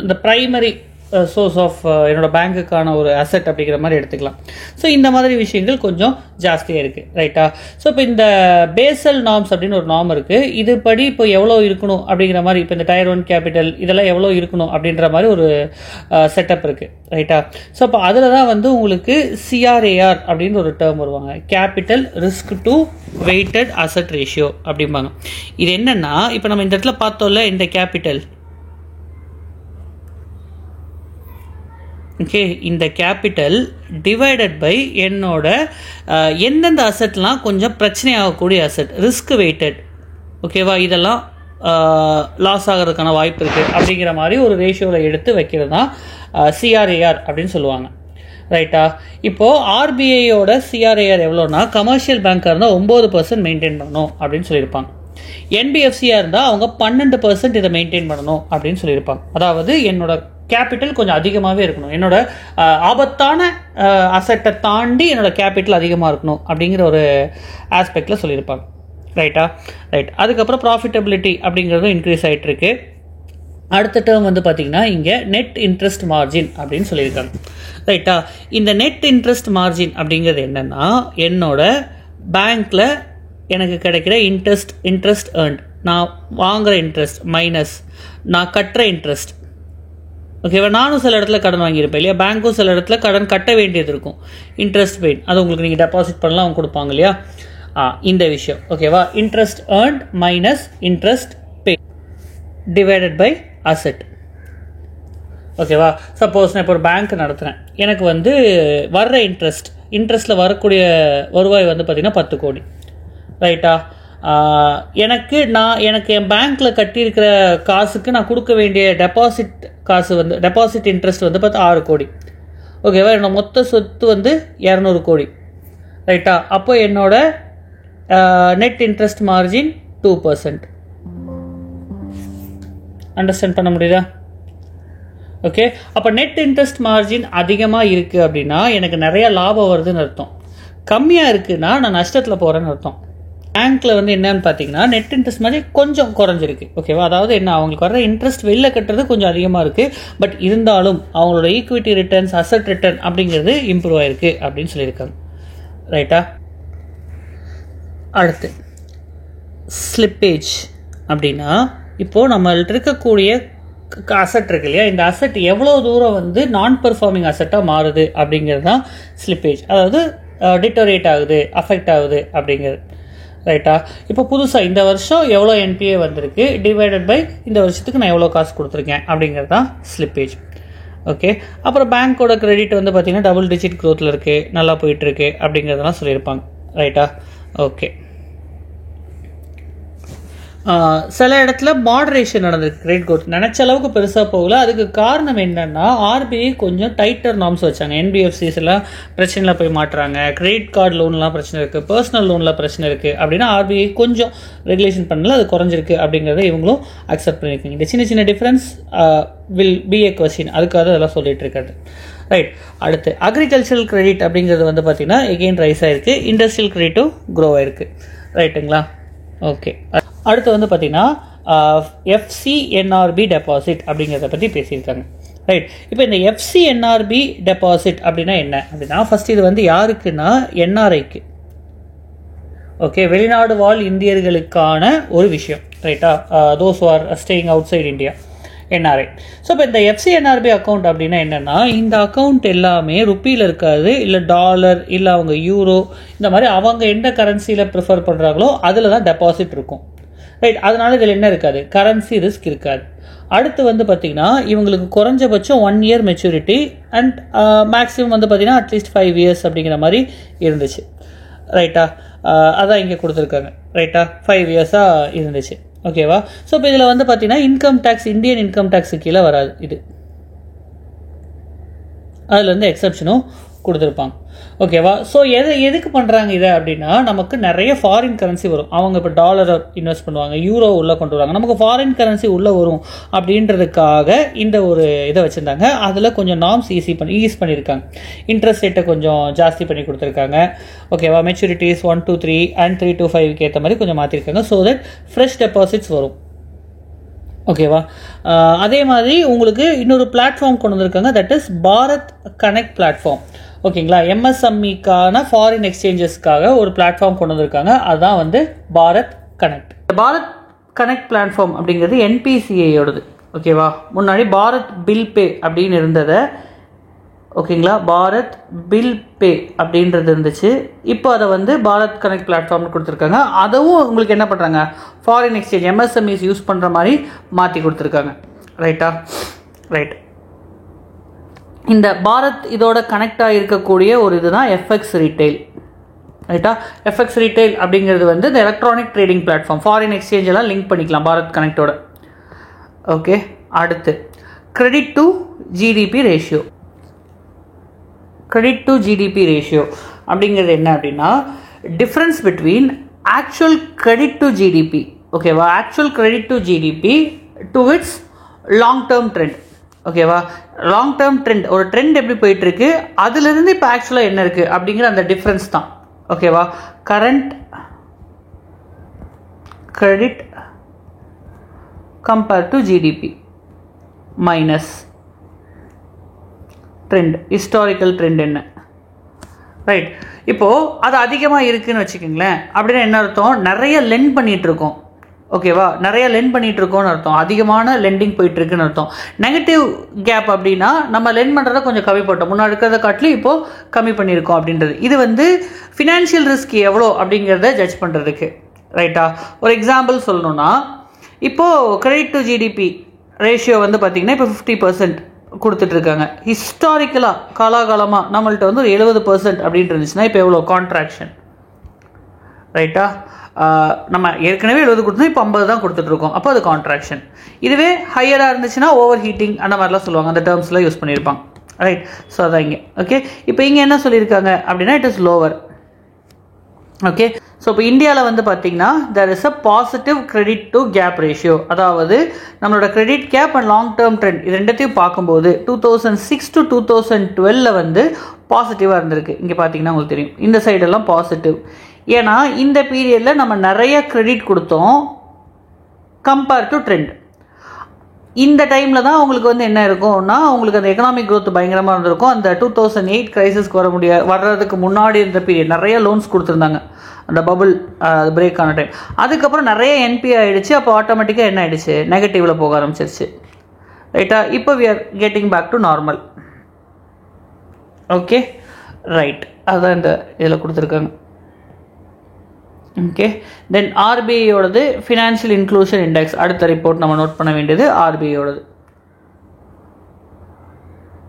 இந்த ப்ரைமரி சோர்ஸ் ஆஃப் என்னோட பேங்க்குக்கான ஒரு அசெட் அப்படிங்கிற மாதிரி எடுத்துக்கலாம். ஸோ இந்த மாதிரி விஷயங்கள் கொஞ்சம் ஜாஸ்தியாக இருக்குது, ரைட்டா? ஸோ இப்போ இந்த பேசல் நார்ம்ஸ் அப்படின்னு ஒரு நார்ம் இருக்குது, இது படி இப்போ எவ்வளோ இருக்கணும் அப்படிங்கிற மாதிரி, இப்போ இந்த டயர் 1 கேபிட்டல் இதெல்லாம் எவ்வளோ இருக்கணும் அப்படின்ற மாதிரி ஒரு செட்டப் இருக்குது, ரைட்டா? ஸோ அப்போ அதில் தான் வந்து உங்களுக்கு CRAR அப்படின்னு ஒரு டேர்ம் வருவாங்க, capital risk to weighted asset ratio அப்படிம்பாங்க. இது என்னென்னா, இப்போ நம்ம இந்த இடத்துல பார்த்தோம்ல, இந்த கேபிட்டல், ஓகே, இந்த கேபிட்டல் டிவைடட் பை என்னோட எந்தெந்த அசட்லாம் கொஞ்சம் பிரச்சனை ஆகக்கூடிய அசட், ரிஸ்க் வெயிட்டட், ஓகேவா? இதெல்லாம் லாஸ் ஆகிறதுக்கான வாய்ப்பு இருக்குது அப்படிங்கிற மாதிரி ஒரு ரேஷியோவில் எடுத்து வைக்கிறது தான் CRAR அப்படின்னு சொல்லுவாங்க, ரைட்டா? இப்போது RBIயோட CRAR எவ்வளோனா, கமர்ஷியல் பேங்காக இருந்தால் 9% மெயின்டைன் பண்ணணும் அப்படின்னு சொல்லியிருப்பாங்க, NBFCயாக இருந்தால் அவங்க 12% இதை மெயின்டைன் பண்ணணும் அப்படின்னு சொல்லியிருப்பாங்க. அதாவது என்னோட கேபிட்டல் கொஞ்சம் அதிகமாகவே இருக்கணும். என்னோட ஆபத்தான அசட்டை தாண்டி என்னோட கேபிட்டல் அதிகமாக இருக்கணும் அப்படிங்கிற ஒரு ஆஸ்பெக்டில் சொல்லியிருப்பாங்க. ரைட்டா? ரைட். அதுக்கப்புறம் ப்ராஃபிட்டபிலிட்டி அப்படிங்கிறதும் இன்க்ரீஸ் ஆகிட்டு இருக்கு. அடுத்த டேர்ம் வந்து பார்த்திங்கன்னா இங்கே நெட் இன்ட்ரெஸ்ட் மார்ஜின் அப்படின்னு சொல்லியிருக்காங்க. ரைட்டா? இந்த நெட் இன்ட்ரெஸ்ட் மார்ஜின் அப்படிங்கிறது என்னென்னா, என்னோட பேங்க்கில் எனக்கு கிடைக்கிற இன்ட்ரெஸ்ட் ஏர்ன்ட், நான் வாங்குகிற இன்ட்ரெஸ்ட் மைனஸ் நான் கட்டுற இன்ட்ரெஸ்ட். ஓகேவா? நானும் சில இடத்துல கடன் வாங்கியிருப்பேன் இல்லையா, பேங்க்கும் சில இடத்துல கடன் கட்ட வேண்டியது இருக்கும், இன்ட்ரெஸ்ட் பெய்ட். அது உங்களுக்கு நீங்கள் டெபாசிட் பண்ணலாம், அவங்க கொடுப்பாங்க இல்லையா, இந்த விஷயம். ஓகேவா? Interest earned minus interest pay divided by asset. ஓகேவா? சப்போஸ் நான் இப்போ ஒரு பேங்க் நடத்துகிறேன், எனக்கு வந்து வர்ற இன்ட்ரெஸ்ட்டில் வரக்கூடிய வருவாய் வந்து பார்த்திங்கன்னா 10 கோடி. ரைட்டா? எனக்கு என் பேங்க்கில் கட்டியிருக்கிற காசுக்கு நான் கொடுக்க வேண்டிய டெபாசிட் காசு வந்து டெபாசிட் இன்ட்ரெஸ்ட் வந்து 6 கோடி. ஓகேவா? என்னோட மொத்த சொத்து வந்து 200 கோடி. ரைட்டா? அப்போ என்னோட நெட் இன்ட்ரெஸ்ட் மார்ஜின் 2%. அண்டர்ஸ்டாண்ட் பண்ண முடியுதா? ஓகே. அப்போ நெட் இன்ட்ரெஸ்ட் மார்ஜின் அதிகமாக இருக்குது அப்படின்னா எனக்கு நிறையா லாபம் வருதுன்னு அர்த்தம். கம்மியாக இருக்குன்னா நான் நஷ்டத்தில் போகிறேன்னு அர்த்தம். பேங்க்கில் வந்து என்னன்னு பார்த்தீங்கன்னா நெட் இன்ட்ரெஸ்ட் மாதிரி கொஞ்சம் குறைஞ்சிருக்கு. ஓகேவா? அதாவது என்ன, அவங்களுக்கு வர இன்ட்ரெஸ்ட் வெளில கட்டுறது கொஞ்சம் அதிகமாக இருக்குது, பட் இருந்தாலும் அவங்களோட ஈக்விட்டி ரிட்டர்ன்ஸ், அசட் ரிட்டர்ன் அப்படிங்கிறது இம்ப்ரூவ் ஆகிருக்கு அப்படின்னு சொல்லியிருக்காங்க. ரைட்டா? அடுத்து ஸ்லிப்பேஜ் அப்படின்னா, இப்போது நம்மள்ட்ட இருக்கக்கூடிய அசட் இருக்கு இல்லையா, இந்த அசட் எவ்வளோ தூரம் வந்து நான் பெர்ஃபார்மிங் அசட்டாக மாறுது அப்படிங்கிறது தான் ஸ்லிப்பேஜ். அதாவது டிட்டோரேட் ஆகுது, அஃபெக்ட் ஆகுது அப்படிங்கிறது. ரைட்டா? இப்போ புதுசாக இந்த வருஷம் எவ்வளோ என்பிஏ வந்திருக்கு டிவைடட் பை இந்த வருஷத்துக்கு நான் எவ்வளோ காசு கொடுத்துருக்கேன் அப்படிங்கிறது தான் ஸ்லிப்பேஜ். ஓகே. அப்புறம் பேங்க்கோட கிரெடிட் வந்து பார்த்திங்கன்னா டபுள் டிஜிட் க்ரோத்தில் இருக்குது, நல்லா போயிட்டுருக்கு அப்படிங்கிறதெல்லாம் சொல்லியிருப்பாங்க. ரைட்டா? ஓகே. சில இடத்துல மாடரேஷன் நடந்திருக்கு, கிரெடிட் க்ரோத் நினச்ச அளவுக்கு பெருசாக போகல. அதுக்கு காரணம் என்னென்னா ஆர்பிஐ கொஞ்சம் டைட்டர் நார்ம்ஸ் வச்சாங்க. என்பிஎஃப்சிஸ் எல்லாம் பிரச்சனையில் போய் மாட்டுறாங்க, கிரெடிட் கார்டு லோன்லாம் பிரச்சனை இருக்குது, பர்சனல் லோனில் பிரச்சனை இருக்குது அப்படின்னா ஆர்பிஐ கொஞ்சம் ரெகுலேஷன் பண்ணல, அது குறைஞ்சிருக்கு அப்படிங்கிறத இவங்களும் அக்செப்ட் பண்ணியிருக்காங்க. இந்த சின்ன சின்ன difference will B A question, அதுக்காக அதெல்லாம் சொல்லிட்டு இருக்காரு. ரைட். அடுத்து அக்ரிகல்ச்சரல் கிரெடிட் அப்படிங்கிறது வந்து பார்த்திங்கன்னா எகெயின் ரைஸ் ஆகிருக்கு, இண்டஸ்ட்ரியல் கிரெடிட்டும் க்ரோ ஆகிருக்கு. ரைட்டுங்களா? ஓகே. அடுத்து வந்து பார்த்திங்கன்னா எஃப்சிஎன்ஆர்பி டெபாசிட் அப்படிங்கிறத பற்றி பேசியிருக்காங்க. ரைட். இப்போ இந்த எஃப்சிஎன்ஆர்பி டெபாசிட் அப்படின்னா என்ன அப்படின்னா, ஃபஸ்ட் இது வந்து யாருக்குன்னா என்ஆர்ஐக்கு. ஓகே. வெளிநாடு வாழ் இந்தியர்களுக்கான ஒரு விஷயம். ரைட்டா? Those are staying outside India, NRI. So இப்போ இந்த எஃப்சிஎன்ஆர்பி அக்கௌண்ட் அப்படின்னா என்னென்னா, இந்த அக்கௌண்ட் எல்லாமே ருப்பியில் இருக்காது, இல்லை டாலர், இல்லை அவங்க யூரோ, இந்த மாதிரி அவங்க எந்த கரன்சியில் ப்ரிஃபர் பண்ணுறாங்களோ அதில் தான் டெபாசிட் இருக்கும். ரைட். அதனால இதில் என்ன இருக்காது, கரன்சி ரிஸ்க் இருக்காது. அடுத்து வந்து பார்த்திங்கன்னா இவங்களுக்கு குறைஞ்சபட்சம் 1 year மெச்சூரிட்டி அண்ட் மேக்ஸிமம் வந்து பார்த்திங்கன்னா அட்லீஸ்ட் 5 years அப்படிங்கிற மாதிரி இருந்துச்சு. ரைட்டா? அதான் இங்கே கொடுத்துருக்காங்க. ரைட்டா? 5 years-ஆக இருந்துச்சு. ஓகேவா? ஸோ இப்போ இதில் வந்து பார்த்தீங்கன்னா income tax, Indian income tax கீழே வராது இது, அதில் வந்து எக்ஸப்ஷனும் கொடுத்துருப்பாங்க. ஓகேவா? ஸோ எதுக்கு பண்ணுறாங்க இதை அப்படின்னா, நமக்கு நிறைய ஃபாரின் கரன்சி வரும். அவங்க இப்போ டாலரை இன்வெஸ்ட் பண்ணுவாங்க, யூரோ உள்ளே கொண்டு வராங்க, நமக்கு ஃபாரின் கரன்சி உள்ளே வரும் அப்படின்றதுக்காக இந்த ஒரு இதை வச்சுருந்தாங்க. அதில் கொஞ்சம் நார்ம்ஸ் ஈஸ் பண்ணியிருக்காங்க. இன்ட்ரெஸ்ட் ரேட்டை கொஞ்சம் ஜாஸ்தி பண்ணி கொடுத்துருக்காங்க. ஓகேவா? மெச்சூரிட்டிஸ் 1 to 3 and 3 to 5 ஏற்ற மாதிரி கொஞ்சம் மாற்றிருக்காங்க. ஸோ தட் ஃப்ரெஷ் டெபாசிட்ஸ் வரும். ஓகேவா? அதே மாதிரி உங்களுக்கு இன்னொரு பிளாட்ஃபார்ம் கொண்டு வந்திருக்காங்க, that is Bharat connect platform. ஓகேங்களா? எம்எஸ்எம்இக்கான ஃபாரின் எக்ஸ்சேஞ்சஸ்க்காக ஒரு பிளாட்ஃபார்ம் கொண்டு வந்திருக்காங்க, அதுதான் வந்து Bharat connect. Bharat connect platform அப்படிங்கிறது என்பிசிஐயோடது. ஓகேவா? முன்னாடி பாரத் பில் பே அப்படின்னு இருந்ததை, ஓகேங்களா, பாரத் பில் பே அப்படின்றது இருந்துச்சு. இப்போ அதை வந்து பாரத் கனெக்ட் பிளாட்ஃபார்ம்னு கொடுத்துருக்காங்க. அதுவும் உங்களுக்கு என்ன பண்ணுறாங்க, ஃபாரின் எக்ஸ்சேஞ்ச் எம்எஸ்எம்இஸ் யூஸ் பண்ணுற மாதிரி மாற்றி கொடுத்துருக்காங்க. ரைட்டா? ரைட். இந்த பாரத் இதோட கனெக்டாக இருக்கக்கூடிய ஒரு இதுதான் எஃப்எக்ஸ் ரீட்டைல். ரைட்டா? எஃப்எக்ஸ் ரீட்டைல் அப்படிங்கிறது வந்து இந்த electronic trading platform, foreign exchange எல்லாம் லிங்க் பண்ணிக்கலாம் பாரத் கனெக்டோட. ஓகே. அடுத்து credit to GDP ratio. Credit to GDP ratio அப்படிங்கிறது என்ன அப்படின்னா, difference between actual credit to GDP. ஓகேவா? Actual credit to GDP to its long term trend. ஓகேவா. லாங் டேர்ம் ட்ரெண்ட், ஒரு ட்ரெண்ட் எப்படி போயிட்டு இருக்கு, அதுலேருந்து இப்போ ஆக்சுவலாக என்ன இருக்குது அப்படிங்கிற அந்த டிஃப்ரென்ஸ் தான். ஓகேவா. Current credit compare to GDP minus trend, historical trend என்ன, ரைட். இப்போது அது அதிகமாக இருக்குதுன்னு வச்சுக்கோங்களேன். அப்படின்னா என்ன அர்த்தம், நிறைய லெண்ட் பண்ணிகிட்டு இருக்கோம். ஓகேவா, நிறைய லெண்ட் பண்ணிகிட்டு இருக்கோன்னு அர்த்தம், அதிகமான லெண்டிங் போயிட்டுருக்குன்னு அர்த்தம். நெகட்டிவ் கேப் அப்படின்னா நம்ம லெண்ட் பண்ணுறதை கொஞ்சம் கம்மி பண்ணிட்டோம், முன்னாடி இருக்கிறத காட்டிலும் இப்போது கம்மி பண்ணியிருக்கோம் அப்படின்றது. இது வந்து ஃபினான்ஷியல் ரிஸ்க் எவ்வளோ அப்படிங்கிறத ஜட்ஜ் பண்ணுறதுக்கு, ரைட்டா. ஒரு எக்ஸாம்பிள் சொல்லணும்னா, இப்போது கிரெடிட் டு ஜிடிபி ரேஷியோ வந்து பார்த்திங்கன்னா இப்போ 50% கொடுத்துட்ருக்காங்க. ஹிஸ்டாரிக்கலாக காலாகாலமாக நம்மள்ட்ட வந்து ஒரு 70% அப்படின்ட்டு இருந்துச்சுன்னா இப்போ எவ்வளோ கான்ட்ராக்ஷன், ரைட்டா. நம்ம ஏற்கனவே 70 கொடுத்தோம், இப்போ 50 தான் கொடுத்துட்ருக்கோம், அப்போ அது கான்ட்ராக்ஷன். இதுவே ஹையராக இருந்துச்சுன்னா ஓவர் ஹீட்டிங் அந்த மாதிரிலாம் சொல்லுவாங்க, அந்த டேர்ம்ஸ்லாம் யூஸ் பண்ணியிருப்பாங்க, ரைட். ஸோ அதான் இங்கே. ஓகே, இப்போ இங்கே என்ன சொல்லியிருக்காங்க அப்படின்னா it is lower. Okay, so இப்போ இந்தியாவில் வந்து பார்த்தீங்கன்னா there is a positive credit to gap ratio. அதாவது நம்மளோட credit gap and long term trend இது ரெண்டத்தையும் பார்க்கும்போது 2006 to 2012 வந்து பாசிட்டிவாக இருந்திருக்கு. இங்கே பார்த்தீங்கன்னா உங்களுக்கு தெரியும், இந்த சைடெல்லாம் பாசிட்டிவ். ஏன்னா இந்த பீரியடில் நம்ம நிறைய கிரெடிட் கொடுத்தோம் கம்பேர் டு ட்ரெண்ட். இந்த டைமில் தான் உங்களுக்கு வந்து என்ன இருக்கும்னா, உங்களுக்கு அந்த எக்கனாமிக் க்ரோத் பயங்கரமாக இருந்திருக்கும். அந்த 2008 கிரைசிஸ்க்கு வர்றதுக்கு முன்னாடி இருந்த பீரியட் நிறைய லோன்ஸ் கொடுத்துருந்தாங்க, அந்த பபுள் பிரேக் ஆன டைம். அதுக்கப்புறம் நிறைய என்பி ஆகிடுச்சு. அப்போ ஆட்டோமேட்டிக்காக என்ன ஆகிடுச்சு, நெகட்டிவில் போக ஆரம்பிச்சிருச்சு, ரைட்டா. இப்போ we are getting back to normal. Okay, right. அதுதான் இந்த இதில் கொடுத்துருக்காங்க. ஓகே, தென் ஆர்பிஐயோடது ஃபினான்ஷியல் இன்க்ளூஷன் இண்டெக்ஸ், அடுத்த ரிப்போர்ட் நம்ம நோட் பண்ண வேண்டியது ஆர்பிஐயோடது.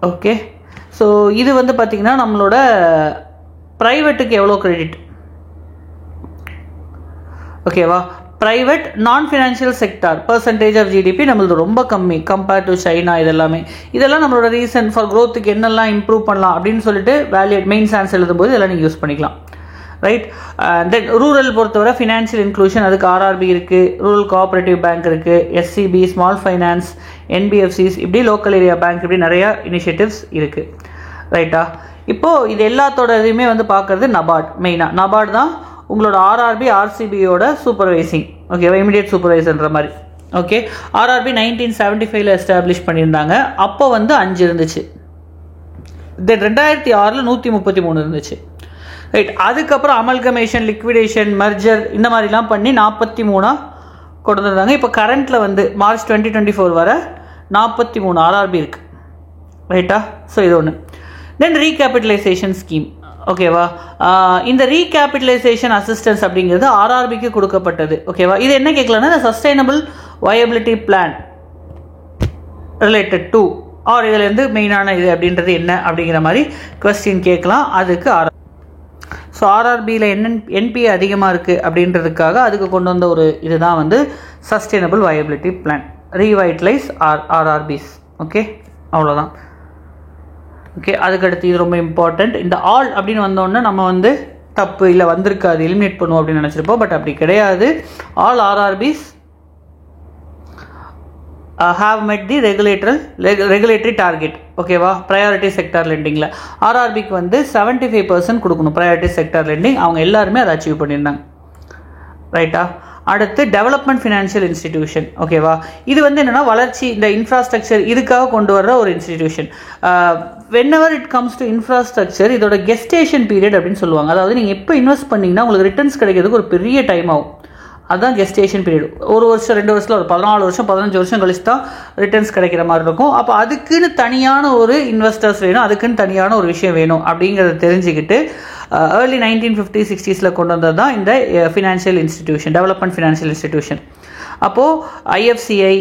ஓகே, ஸோ இது வந்து பார்த்திங்கன்னா நம்மளோட ப்ரைவேட்டுக்கு எவ்வளோ கிரெடிட், ஓகேவா. Private non financial sector percentage of GDP நம்மளது ரொம்ப கம்மி கம்பேர்ட் டு சைனா. இதெல்லாம் நம்மளோட ரீசன் ஃபார் க்ரோத்துக்கு என்னெல்லாம் இம்ப்ரூவ் பண்ணலாம் அப்படின்னு சொல்லிட்டு வேல்யூட் மெயின்ஸ் ஆன்சர் எழுதும்போது இதெல்லாம் நீங்கள் யூஸ் பண்ணிக்கலாம், ரைட். தென் ரூரல் பொறுத்தவரை ஃபினான்ஷியல் இன்க்ளூஷன், அதுக்கு ஆர்ஆர்பி இருக்குது, ரூரல் கோஆப்ரேட்டிவ் பேங்க் இருக்குது, எஸ்சிபி, ஸ்மால் ஃபைனான்ஸ், என்பிஎஃப்சிஸ், இப்படி லோக்கல் ஏரியா பேங்க், இப்படி நிறையா இனிஷியேட்டிவ்ஸ் இருக்குது, ரைட்டா. இப்போது இது எல்லாத்தோட இதையுமே வந்து பார்க்குறது நபார்ட். மெயினாக நபார்ட் தான் உங்களோட ஆர்ஆர்பி ஆர்சிபியோட சூப்பர்வைசிங், ஓகேவா, இமிடியேட் சூப்பர்வைசர்ன்ற மாதிரி. ஓகே, ஆர்ஆர்பி 1975 எஸ்டாப்ளிஷ் பண்ணியிருந்தாங்க. அப்போ வந்து 5 இருந்துச்சு. தென் 2006 133 இருந்துச்சு, ரைட். அதுக்கப்புறம் அமல்கமேஷன், லிக்விடேஷன், மர்ஜர் இந்த மாதிரிலாம் பண்ணி 43 கொண்டு வந்திருந்தாங்க. இப்போ கரண்ட்டில் வந்து மார்ச் 2024 வர 43 ஆர்ஆர்பி இருக்குது, ரைட்டா. ஸோ இது ஒன்று. தென் ரீகேபிட்டலைசேஷன் ஸ்கீம், ஓகேவா. இந்த ரீகேபிட்டலைசேஷன் அசிஸ்டன்ஸ் அப்படிங்கிறது ஆர்ஆர்பிக்கு கொடுக்கப்பட்டது, ஓகேவா. இது என்ன கேட்கலாம்னா sustainable viability plan related to or இதுலேருந்து மெயினான இது அப்படின்றது என்ன அப்படிங்கிற மாதிரி கொஸ்டின் கேட்கலாம். அதுக்கு ஸோ ஆர்ஆர்பியில் என்பிஏ அதிகமாக இருக்குது அப்படின்றதுக்காக அதுக்கு கொண்டு வந்த ஒரு இதுதான் வந்து sustainable viability plan, revitalise RRBs. Okay, அவ்வளோதான். ஓகே, அதுக்கடுத்து இது ரொம்ப இம்பார்ட்டண்ட். இந்த ஆல் அப்படின்னு வந்தோடனே நம்ம வந்து தப்பு இல்லை வந்திருக்காது எலிமினேட் பண்ணுவோம் அப்படின்னு நினச்சிருப்போம். பட் அப்படி கிடையாது. All RRBs have met the regulatory target, ஓகேவா. ப்ரையாரிட்டி செக்டார் லெண்டிங்கில் ஆர்ஆர்பிக்கு வந்து 75% கொடுக்கணும் ப்ரையாரிட்டி செக்டார் லெண்டிங். அவங்க எல்லாருமே அதை அச்சீவ் பண்ணியிருந்தாங்க, ரைட்டா. அடுத்து டெவலப்மெண்ட் ஃபினான்ஷியல் இன்ஸ்டிடியூஷன், ஓகேவா. இது வந்து என்னென்னா வளர்ச்சி, இந்த இன்ஃப்ராஸ்ட்ரக்சர் இதுக்காக கொண்டு வர்ற ஒரு institution. Whenever it comes to infrastructure இதோட கெஸ்டேஷன் பீரியட் அப்படின்னு சொல்லுவாங்க. அதாவது நீங்கள் எப்போ இன்வெஸ்ட் பண்ணிங்கன்னா உங்களுக்கு ரிட்டர்ன்ஸ் கிடைக்கிறதுக்கு ஒரு பெரிய டைம் ஆகும். அதுதான் கெஸ்டேஷன் பீரியட். 1 வருஷம் 2 வருஷத்தில் ஒரு 14 வருஷம் 15 வருஷம் கழிச்சு தான் ரிட்டர்ன்ஸ் கிடைக்கிற மாதிரி இருக்கும். அப்போ அதுக்குன்னு தனியான ஒரு இன்வெஸ்டர்ஸ் வேணும், அதுக்குன்னு தனியான ஒரு விஷயம் வேணும் அப்படிங்கிறத தெரிஞ்சுக்கிட்டு ஏர்லி 1950s 60s கொண்டு வந்தது தான் இந்த financial institution, development financial institution. அப்போது IFCI,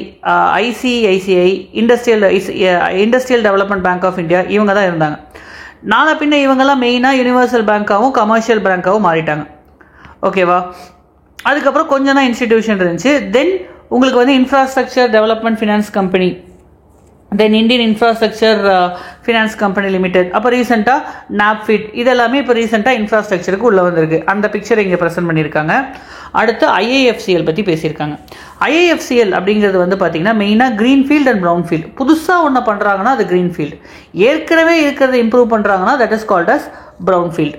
ICICI, industrial development bank of India இவங்க தான் இருந்தாங்க. நாளை பின்ன இவங்கெல்லாம் மெயினாக யூனிவர்சல் பேங்காகவும் கமர்ஷியல் பேங்காகவும் மாறிட்டாங்க, ஓகேவா. அதுக்கப்புறம் கொஞ்சம் தான் இன்ஸ்டிடியூஷன் இருந்துச்சு. தென் உங்களுக்கு வந்து இன்ஃப்ராஸ்ட்ரக்சர் டெவலப்மெண்ட் ஃபினான்ஸ் கம்பெனி தென் Indian infrastructure finance company limited, அப்போ ரீசெண்டாக நாப்ஃபிட், இதெல்லாமே இப்போ ரீசெண்டாக இன்ஃப்ராஸ்ட்ரக்சருக்கு உள்ளே வந்திருக்கு. அந்த பிக்சரை இங்கே ப்ரெசென்ட் பண்ணியிருக்காங்க. அடுத்து ஐஏஎஃப்சிஎல் பற்றி பேசியிருக்காங்க. ஐஏஎஃப்சிஎல் அப்படிங்கிறது வந்து பார்த்திங்கன்னா மெயினாக க்ரீன்ஃபீல்ட் அண்ட் ப்ரௌன்ஃபீல்டு. புதுசாக ஒன்று பண்ணுறாங்கன்னா அது க்ரீன்ஃபீல்டு, ஏற்கனவே இருக்கிறத இம்ப்ரூவ் பண்ணுறாங்கன்னா that is called as brownfield.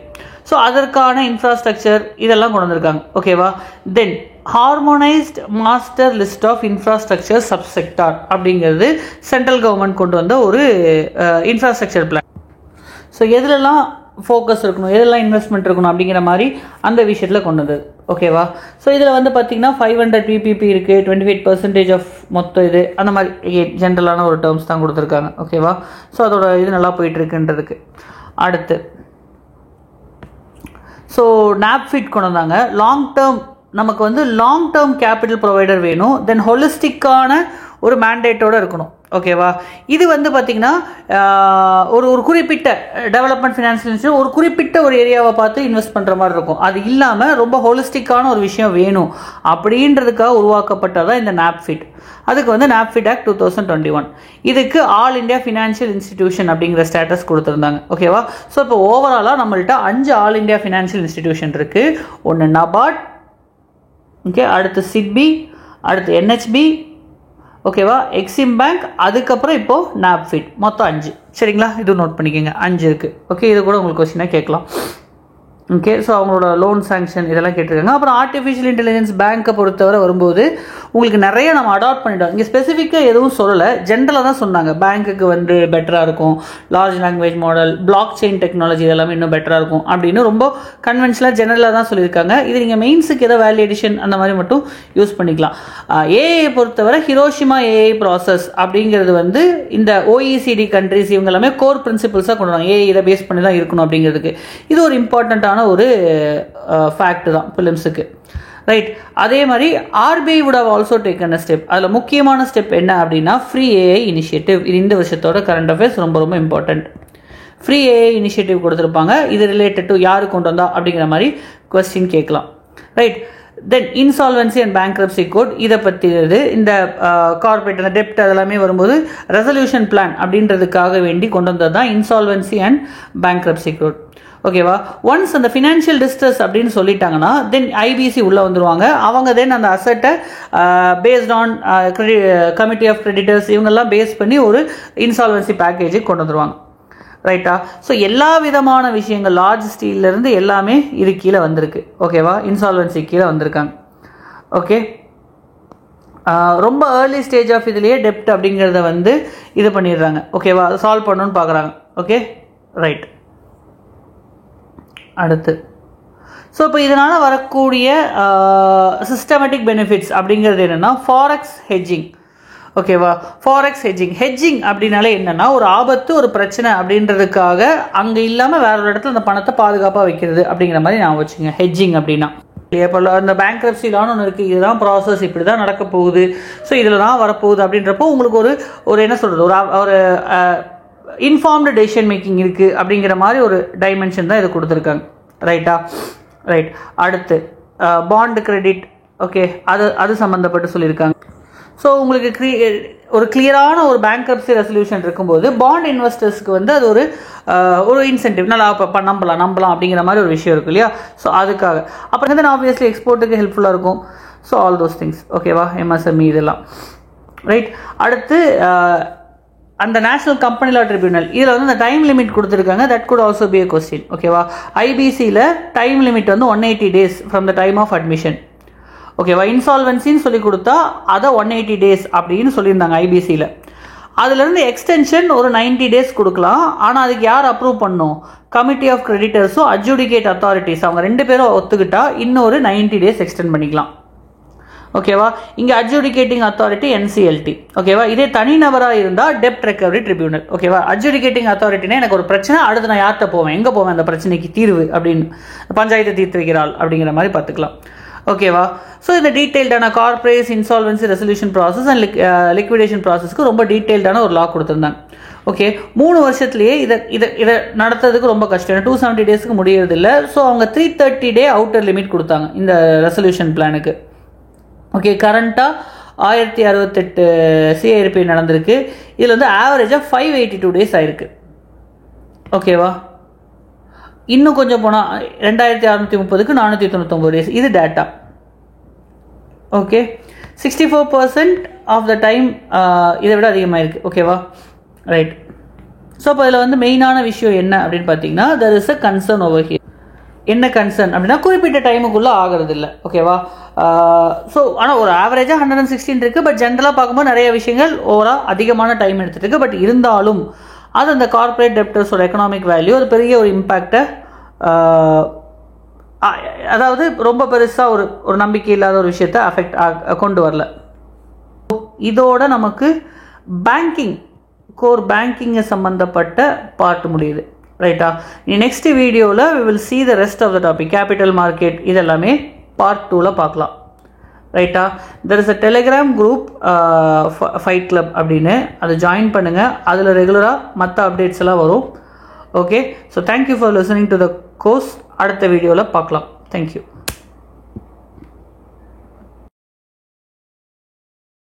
So அதற்கான இன்ஃப்ராஸ்ட்ரக்சர் இதெல்லாம் கொண்டு வந்திருக்காங்க. ஓகேவா? Then harmonised master list of infrastructure subsector அப்படிங்கிறது சென்ட்ரல் கவர்மெண்ட் கொண்டு வந்த ஒரு இன்ஃப்ராஸ்ட்ரக்சர் பிளான். ஸோ எதுலலாம் ஃபோக்கஸ் இருக்கணும், எதெல்லாம் இன்வெஸ்ட்மெண்ட் இருக்கணும் அப்படிங்கிற மாதிரி அந்த விஷயத்தில் கொண்டு வந்தது. ஓகேவா? ஸோ இதில் வந்து பார்த்திங்கன்னா 500 PPP இருக்குது, 28% ஆஃப் மொத்தம் இது, அந்த மாதிரி ஜென்ரலான ஒரு டேர்ம்ஸ் தான் கொடுத்துருக்காங்க. ஓகேவா? ஸோ அதோட இது நல்லா போயிட்டுருக்குன்றதுக்கு. அடுத்து ஸோ நாப்ஃபிட் கொண்டு வந்தாங்க. லாங் டேர்ம், நமக்கு வந்து லாங் டேர்ம் கேபிட்டல் ப்ரொவைடர் வேணும். தென் ஹோலிஸ்டிக்கான ஒரு மேண்டேட்டோடு இருக்கணும். ஓகேவா? இது வந்து பார்த்திங்கன்னா ஒரு குறிப்பிட்ட டெவலப்மெண்ட் ஃபினான்ஷியல் இன்ஸ்டியூட் ஒரு குறிப்பிட்ட ஒரு ஏரியாவை பார்த்து இன்வெஸ்ட் பண்ணுற மாதிரி இருக்கும். அது இல்லாமல் ரொம்ப ஹோலிஸ்டிக்கான ஒரு விஷயம் வேணும் அப்படின்றதுக்காக உருவாக்கப்பட்டதான் இந்த நாப்ஃபிட். அதுக்கு வந்து நாப்ஃபிட் ஆக்ட் 2021. இதுக்கு ஆல் இண்டியா ஃபினான்ஷியல் இன்ஸ்டிடியூஷன் அப்படிங்கிற ஸ்டேட்டஸ் கொடுத்துருந்தாங்க. ஓகேவா? ஸோ இப்போ ஓவராலாக நம்மள்ட்ட 5 ஆல் இண்டியா ஃபினான்ஷியல் இன்ஸ்டிடியூஷன் இருக்குது. ஒன்று நபார்ட், ஓகே, அடுத்து சிட்பி, அடுத்து NHB, ஓகேவா, எக்ஸிம் பேங்க், அதுக்கப்புறம் இப்போது நாப்ஃபிட், மொத்தம் 5. சரிங்களா? இது நோட் பண்ணிக்கோங்க, 5 இருக்குது. ஓகே, இது கூட உங்களுக்கு கொஸ்டினாக கேட்கலாம். ஓகே, ஸோ அவங்களோட லோன் சாங்ஷன் இதெல்லாம் கேட்டிருக்காங்க. அப்புறம் ஆர்டிஃபிஷியல் இன்டெலிஜென்ஸ் பேங்க்கை பொறுத்தவரை வரும்போது உங்களுக்கு நிறைய நம்ம அடாப்ட் பண்ணிட்டோம். இங்கே ஸ்பெசிஃபிக்காக எதுவும் சொல்லலை, ஜென்ரலாக தான் சொன்னாங்க. பேங்க்குக்கு வந்து பெட்டராக இருக்கும், large language model, block chain technology இதெல்லாமே இன்னும் பெட்டராக இருக்கும் அப்படின்னு ரொம்ப கன்வென்ஷனலாக ஜென்ரலாக தான் சொல்லியிருக்காங்க. இது நீங்கள் மெயின்ஸுக்கு ஏதோ வேல்யூ எடிஷன் அந்த மாதிரி மட்டும் யூஸ் பண்ணிக்கலாம். ஏஐ பொறுத்தவரை ஹிரோஷிமா ஏஐ ப்ராசஸ் அப்படிங்கிறது வந்து இந்த OECD கண்ட்ரிஸ் இவங்க எல்லாமே கோர் பிரின்சிபிள்ஸாக கொண்டு வராங்க. ஏஐ இதை பேஸ் பண்ணி தான் இருக்கணும் அப்படிங்கிறதுக்கு. இது ஒரு இம்பார்ட்டண்ட்டான ஒரு ஃபேக்ட் தான் பிலிம்ஸுக்கு. ரைட். அதே மாதிரி RBI would have also taken a step. அதில் முக்கியமான ஸ்டெப் என்ன அப்படின்னா ஃப்ரீ ஏஐ இனிஷியேட்டிவ். இது இந்த வருஷத்தோட கரண்ட் அஃபேர்ஸ் ரொம்ப ரொம்ப இம்பார்ட்டண்ட். ஃப்ரீ ஏஐ இனிஷியேட்டிவ் கொடுத்துருப்பாங்க. இது ரிலேட்டட் டு யாரு கொண்டு வந்தா அப்படிங்கிற மாதிரி கொஸ்டின் கேட்கலாம். Right. Then insolvency and bankruptcy code, இதை பற்றி இந்த கார்பரேட் அந்த டெப்ட் அதெல்லாமே வரும்போது ரெசல்யூஷன் பிளான் அப்படின்றதுக்காக வேண்டி கொண்டு வந்தது தான் இன்சால்வன்சி அண்ட் பேங்க்ரப்சி கோட். ஓகேவா? ஒன்ஸ் அந்த ஃபினான்ஷியல் டிஸ்ட்ரெஸ் அப்படின்னு சொல்லிட்டாங்கன்னா தென் IBC உள்ளே வந்துடுவாங்க. அவங்க தென் அந்த அசட்டை based on committee of creditors இவங்கெல்லாம் பேஸ் பண்ணி ஒரு இன்சால்வன்சி பேக்கேஜுக்கு கொண்டு வந்துடுவாங்க. ரைட்டா? ஸோ எல்லா விதமான விஷயங்கள் லார்ஜ் ஸ்டீல்லேருந்து எல்லாமே இது கீழே வந்திருக்கு. ஓகேவா? இன்சால்வன்சி கீழே வந்திருக்காங்க. ஓகே, ரொம்ப ஏர்லி ஸ்டேஜ் ஆஃப் இதுலேயே டெப்ட் அப்படிங்கிறத வந்து இது பண்ணிடுறாங்க. ஓகேவா? சால்வ் பண்ணணும்னு பார்க்குறாங்க. Okay, right. அடுத்து ஸோ இப்போ இதனால் வரக்கூடிய சிஸ்டமேட்டிக் பெனிஃபிட்ஸ் அப்படிங்கிறது என்னென்னா ஃபாரெக்ஸ் ஹெட்ஜிங். ஓகேவா? ஃபாரெக்ஸ் ஹெட்ஜிங் அப்படின்னாலே என்னென்னா ஒரு ஆபத்து ஒரு பிரச்சனை அப்படின்றதுக்காக அங்கே இல்லாமல் வேற ஒரு இடத்துல அந்த பணத்தை பாதுகாப்பாக வைக்கிறது அப்படிங்கிற மாதிரி நான் வச்சுங்க ஹெட்ஜிங் அப்படின்னா. இப்போ அந்த பேங்க்ரப்சி லான்னு ஒன்று இருக்குது, இதுதான் ப்ராசஸ், இப்படி தான் நடக்க போகுது, ஸோ இதில் தான் வரப்போகுது அப்படின்றப்போ உங்களுக்கு ஒரு என்ன சொல்கிறது ஒரு இன்ஃபார்ம்டு டெசிஷன் மேக்கிங் இருக்குது அப்படிங்கிற மாதிரி ஒரு டைமென்ஷன் தான் இது கொடுத்துருக்காங்க. ரைட்டா? ரைட். அடுத்து பாண்ட் கிரெடிட். ஓகே, அது சம்மந்தப்பட்டு சொல்லியிருக்காங்க. ஸோ உங்களுக்கு ஒரு கிளியரான ஒரு பேங்க்ரப்சி ரெசல்யூஷன் இருக்கும்போது பாண்ட் இன்வெஸ்டர்ஸ்க்கு வந்து அது ஒரு இன்சென்டிவ், நல்லா நம்பலாம் அப்படிங்கிற மாதிரி ஒரு விஷயம் இருக்கு இல்லையா? ஸோ அதுக்காக அப்புறம் வந்து ஆப்வியஸ்லி எக்ஸ்போர்ட்டுக்கு ஹெல்ப்ஃபுல்லாக இருக்கும். So all those things. ஓகேவா? MSME இதெல்லாம். ரைட். அடுத்து அந்த நேஷனல் கம்பெனி லா ட்ரிபியூனல், இதில் வந்து அந்த டைம் லிமிட் கொடுத்துருக்காங்க. That could also be a question. ஓகேவா? IBCயில் டைம் லிமிட் வந்து 180 days from the time of admission. ஓகேவா? இன்சால்வன்சின்னு சொல்லி கொடுத்தா அதை 180 days அப்படின்னு சொல்லியிருந்தாங்க IBCயில். அதுலேருந்து எக்ஸ்டென்ஷன் ஒரு 90 days கொடுக்கலாம். ஆனால் அதுக்கு யார் அப்ரூவ் பண்ணும்? கமிட்டி ஆஃப் கிரெடிட்டர்ஸும் அட்ஜுடிகேட் அத்தாரிட்டிஸ் அவங்க 2 பேரும் ஒத்துக்கிட்டா இன்னொரு 90 days எக்ஸ்டெண்ட் பண்ணிக்கலாம். ஓகேவா? இங்கே அட்ஜுடிகேட்டிங் அத்தாரிட்டி NCLT. ஓகேவா? இதே தனிநபராக இருந்தால் டெப்ட் ரெக்கவரி ட்ரிபியூனல். ஓகேவா? அட்ஜுடிகேட்டிங் அத்தாரிட்டினா எனக்கு ஒரு பிரச்சனை, அடுத்து நான் யார்கிட்ட போவேன், எங்கே போவேன் அந்த பிரச்சனைக்கு தீர்வு அப்படின்னு, பஞ்சாயத்தை தீர்த்து வைக்கிறாள் அப்படிங்கிற மாதிரி பார்த்துக்கலாம். ஓகேவா? ஸோ இந்த டீட்டெயில்டான corporate insolvency resolution process and liquidation ப்ராசஸ்க்கு ரொம்ப டீட்டெயில்டான ஒரு லா கொடுத்துருந்தாங்க. ஓகே, 3 வருஷத்துலேயே இதை நடத்துறதுக்கு ரொம்ப கஷ்டம். 270 daysக்கு முடியறது இல்லை. ஸோ அவங்க 330 day அவுட்டர் லிமிட் கொடுத்தாங்க இந்த ரெசல்யூஷன் பிளானுக்கு. ஓகே, கரண்ட்டாக 1068 CIRP நடந்திருக்கு. இதில் வந்து ஆவரேஜாக 582 days ஆயிருக்கு. ஓகேவா? இன்னும் கொஞ்சம் போனால் 2630க்கு 499 days. இது data. Okay, 64% of the time இதை விட அதிகமாக இருக்குது. ஓகேவா? ரைட். ஸோ அப்போ இதில் வந்து மெயினான விஷயம் என்ன அப்படின்னு பார்த்தீங்கன்னா, there is a concern over here. என்ன கன்சர்ன் அப்படின்னா, குறிப்பிட்ட டைமுக்குள்ளே ஆகிறது இல்லை. ஓகேவா? ஸோ ஆனால் ஒரு ஆவரேஜாக 116 இருக்குது. பட் ஜென்ரலாக பார்க்கும்போது நிறைய விஷயங்கள் ஓவராக அதிகமான டைம் எடுத்துகிட்டு இருக்குது. பட் இருந்தாலும் அது அந்த கார்பரேட் டெப்டர்ஸோட எக்கனாமிக் வேல்யூ அது பெரிய ஒரு இம்பேக்டை, அதாவது ரொம்ப பெருசாக ஒரு நம்பிக்கை இல்லாத ஒரு விஷயத்தை அஃபெக்ட் கொண்டு வரல. இதோட நமக்கு பேங்கிங், கோர் பேங்கிங்கை சம்மந்தப்பட்ட பார்ட் முடியுது. ரைட்டா? நெக்ஸ்ட் வீடியோவில் we will see the rest of the topic. Capital market இதெல்லாமே பார்ட் 2ல் பார்க்கலாம். ரைட்டா? there is a telegram group fight club அப்படின்னு, அதை ஜாயின் பண்ணுங்கள். அதில் ரெகுலராக மற்ற அப்டேட்ஸ் எல்லாம் வரும். Okay, so thank you for listening to the course. அடுத்த வீடியோவில் பார்க்கலாம். தேங்க்யூ.